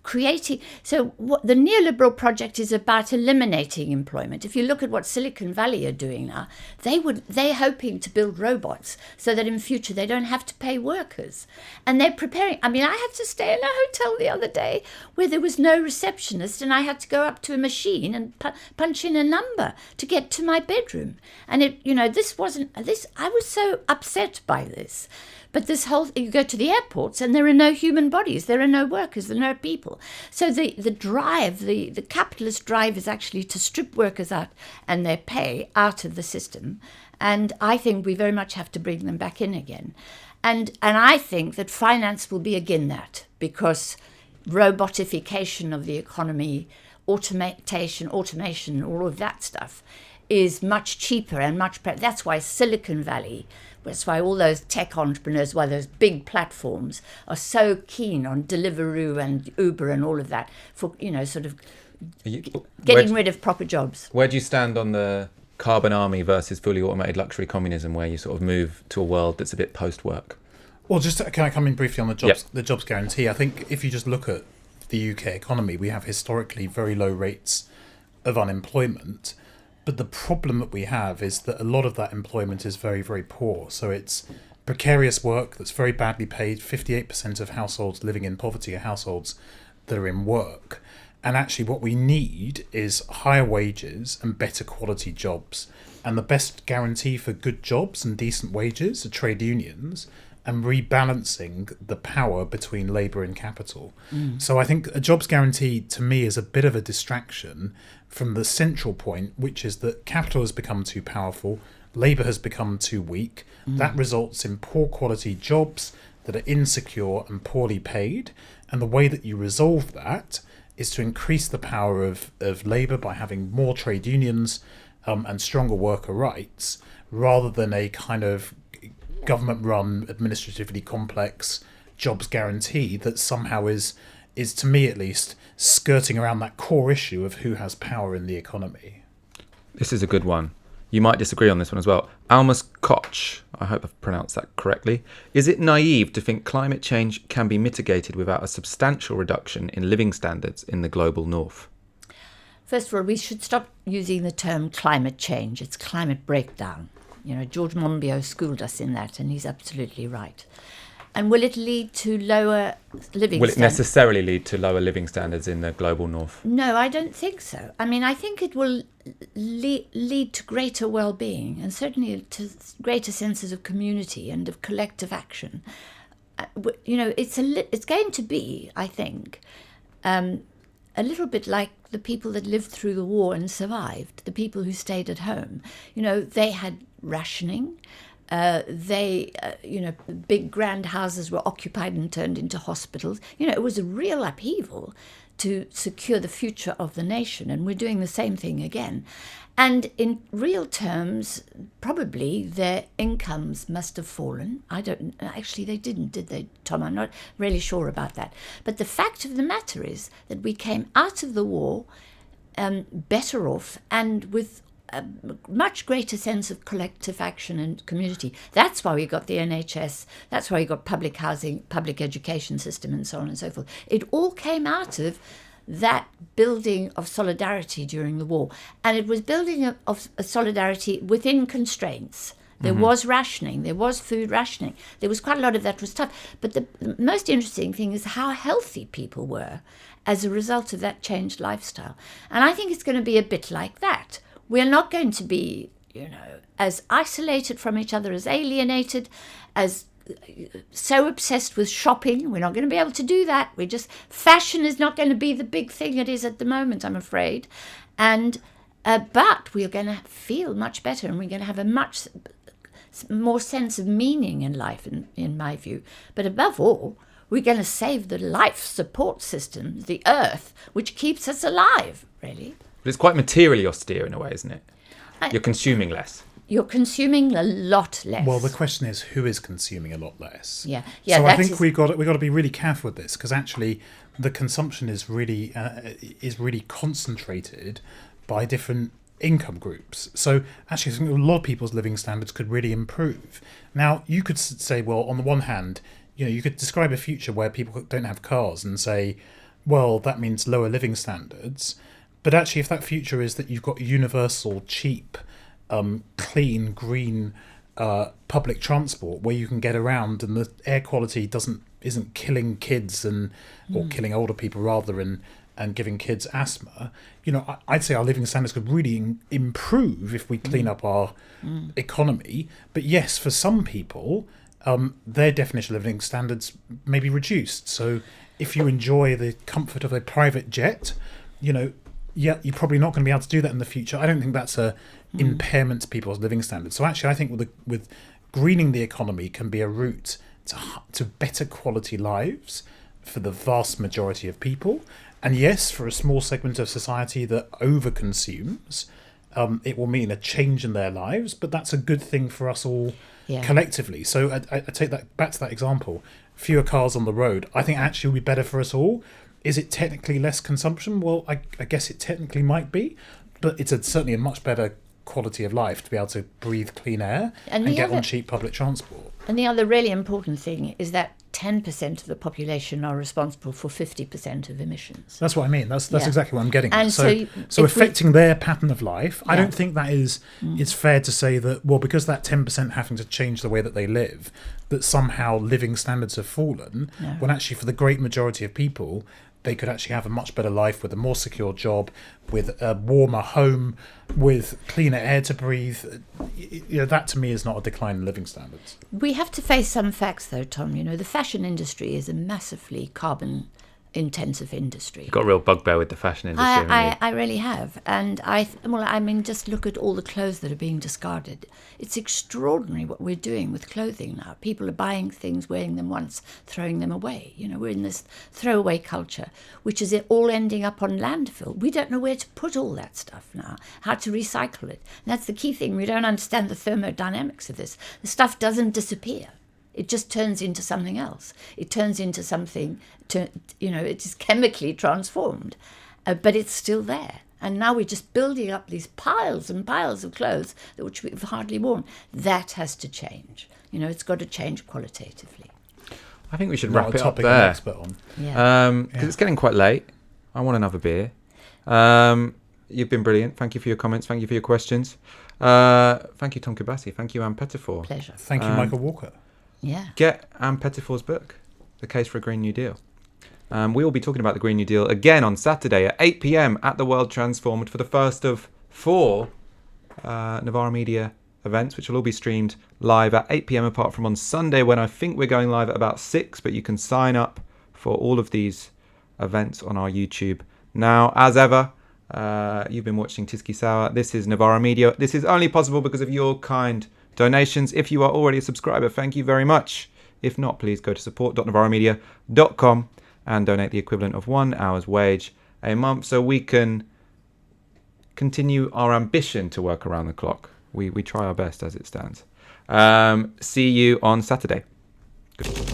creating. So what the neoliberal project is about eliminating employment. If you look at what Silicon Valley are doing now, they're hoping to build robots so that in future they don't have to pay workers. And they're preparing. I mean, I had to stay in a hotel the other day where there was no receptionist, and I had to go up to a machine and punch in a number to get to my bedroom. And this wasn't this. I was so upset by this. But you go to the airports and there are no human bodies, there are no workers, there are no people. So the drive, the capitalist drive is actually to strip workers out and their pay out of the system. And I think we very much have to bring them back in again. And I think that finance will be again that, because robotification of the economy, automation, all of that stuff is much cheaper and that's why Silicon Valley, that's why all those tech entrepreneurs, why those big platforms are so keen on Deliveroo and Uber and all of that for, sort of getting rid of proper jobs. Where do you stand on the carbon army versus fully automated luxury communism, where you sort of move to a world that's a bit post-work? Well, can I come in briefly on the jobs guarantee? I think if you just look at the UK economy, we have historically very low rates of unemployment. But the problem that we have is that a lot of that employment is very, very poor. So it's precarious work that's very badly paid. 58% of households living in poverty are households that are in work. And actually what we need is higher wages and better quality jobs. And the best guarantee for good jobs and decent wages are trade unions and rebalancing the power between labour and capital. So I think a jobs guarantee to me is a bit of a distraction from the central point, which is that capital has become too powerful, labour has become too weak. That results in poor quality jobs that are insecure and poorly paid. And the way that you resolve that is to increase the power of labour by having more trade unions and stronger worker rights, rather than a kind of government-run, administratively complex jobs guarantee that somehow is to me at least, skirting around that core issue of who has power in the economy. This is a good one. You might disagree on this one as well. Almus Koch, I hope I've pronounced that correctly. Is it naive to think climate change can be mitigated without a substantial reduction in living standards in the global north? First of all, we should stop using the term climate change. It's climate breakdown. You know, George Monbiot schooled us in that, and he's absolutely right. And will it lead to lower living standards? Will it necessarily lead to lower living standards in the global north? No, I don't think so. I mean, I think it will lead to greater well-being and certainly to greater senses of community and of collective action. You know, it's going to be, I think, a little bit like the people that lived through the war and survived, the people who stayed at home. You know, they had rationing. Big grand houses were occupied and turned into hospitals. You know, it was a real upheaval to secure the future of the nation, and we're doing the same thing again. And in real terms, probably their incomes must have fallen. Actually, they didn't, did they, Tom? I'm not really sure about that. But the fact of the matter is that we came out of the war better off and with a much greater sense of collective action and community. That's why we got the NHS, that's why we got public housing, public education system, and so on and so forth. It all came out of that building of solidarity during the war. And it was building of solidarity within constraints. There was rationing, there was food rationing. There was quite a lot of that was tough. But the most interesting thing is how healthy people were as a result of that changed lifestyle. And I think it's going to be a bit like that. We're not going to be, you know, as isolated from each other, as alienated, as so obsessed with shopping. We're not going to be able to do that. Fashion is not going to be the big thing it is at the moment, I'm afraid. And but we're going to feel much better, and we're going to have a much more sense of meaning in life, in my view. But above all, we're going to save the life support system, the earth, which keeps us alive, really. But it's quite materially austere in a way, isn't it? You're consuming less. You're consuming a lot less. Well, the question is, who is consuming a lot less? Yeah. So I think we've got to be really careful with this, because actually the consumption is really concentrated by different income groups. So actually, I think a lot of people's living standards could really improve. Now, you could say, well, on the one hand, you know, you could describe a future where people don't have cars and say, well, that means lower living standards. But actually, if that future is that you've got universal, cheap, clean, green public transport where you can get around, and the air quality isn't killing kids or killing older people rather, and giving kids asthma, you know, I'd say our living standards could really improve if we clean up our economy. But yes, for some people, their definition of living standards may be reduced. So if you enjoy the comfort of a private jet, you know, yeah, you're probably not going to be able to do that in the future. I don't think that's a impairment to people's living standards. So actually, I think with greening the economy can be a route to better quality lives for the vast majority of people. And yes, for a small segment of society that overconsumes, it will mean a change in their lives. But that's a good thing for us all collectively. So I take that back to that example. Fewer cars on the road, I think actually will be better for us all. Is it technically less consumption? Well, I guess it technically might be, but it's certainly a much better quality of life to be able to breathe clean air and get on cheap public transport. And the other really important thing is that 10% of the population are responsible for 50% of emissions. That's what I mean. That's Yeah. exactly what I'm getting And at. so if So we- affecting their pattern of life, I Yeah. don't think that is. It's fair to say that, well, because that 10% having to change the way that they live, that somehow living standards have fallen. No. When actually, for the great majority of people, they could actually have a much better life with a more secure job, with a warmer home, with cleaner air to breathe. That to me is not a decline in living standards. We have to face some facts, though, Tom. The fashion industry is a massively carbon-intensive industry. You've got a real bugbear with the fashion industry, haven't you? I really have. And just look at all the clothes that are being discarded. It's extraordinary what we're doing with clothing now. People are buying things, wearing them once, throwing them away. We're in this throwaway culture, which is all ending up on landfill. We don't know where to put all that stuff now, how to recycle it. And that's the key thing. We don't understand the thermodynamics of this. The stuff doesn't disappear. It just turns into something else. It turns into something, it is chemically transformed, but it's still there. And now we're just building up these piles and piles of clothes which we've hardly worn. That has to change. It's got to change qualitatively. I think we should Not wrap a it up topic I'm there. expert on. Yeah. Because it's getting quite late. I want another beer. You've been brilliant. Thank you for your comments. Thank you for your questions. Thank you, Tom Kibasi. Thank you, Ann Pettifor. Pleasure. Thank you, Michael Walker. Yeah. Get Ann Pettifor's book, The Case for a Green New Deal. We will be talking about the Green New Deal again on Saturday at 8 p.m. at the World Transformed for the first of 4 Novara Media events, which will all be streamed live at 8 p.m. apart from on Sunday, when I think we're going live at about 6, but you can sign up for all of these events on our YouTube. Now, as ever, you've been watching Tiski Sour. This is Novara Media. This is only possible because of your kind donations. If you are already a subscriber, thank you very much. If not, please go to support.novaramedia.com and donate the equivalent of 1 hour's wage a month so we can continue our ambition to work around the clock. We try our best as it stands. See you on Saturday. Good.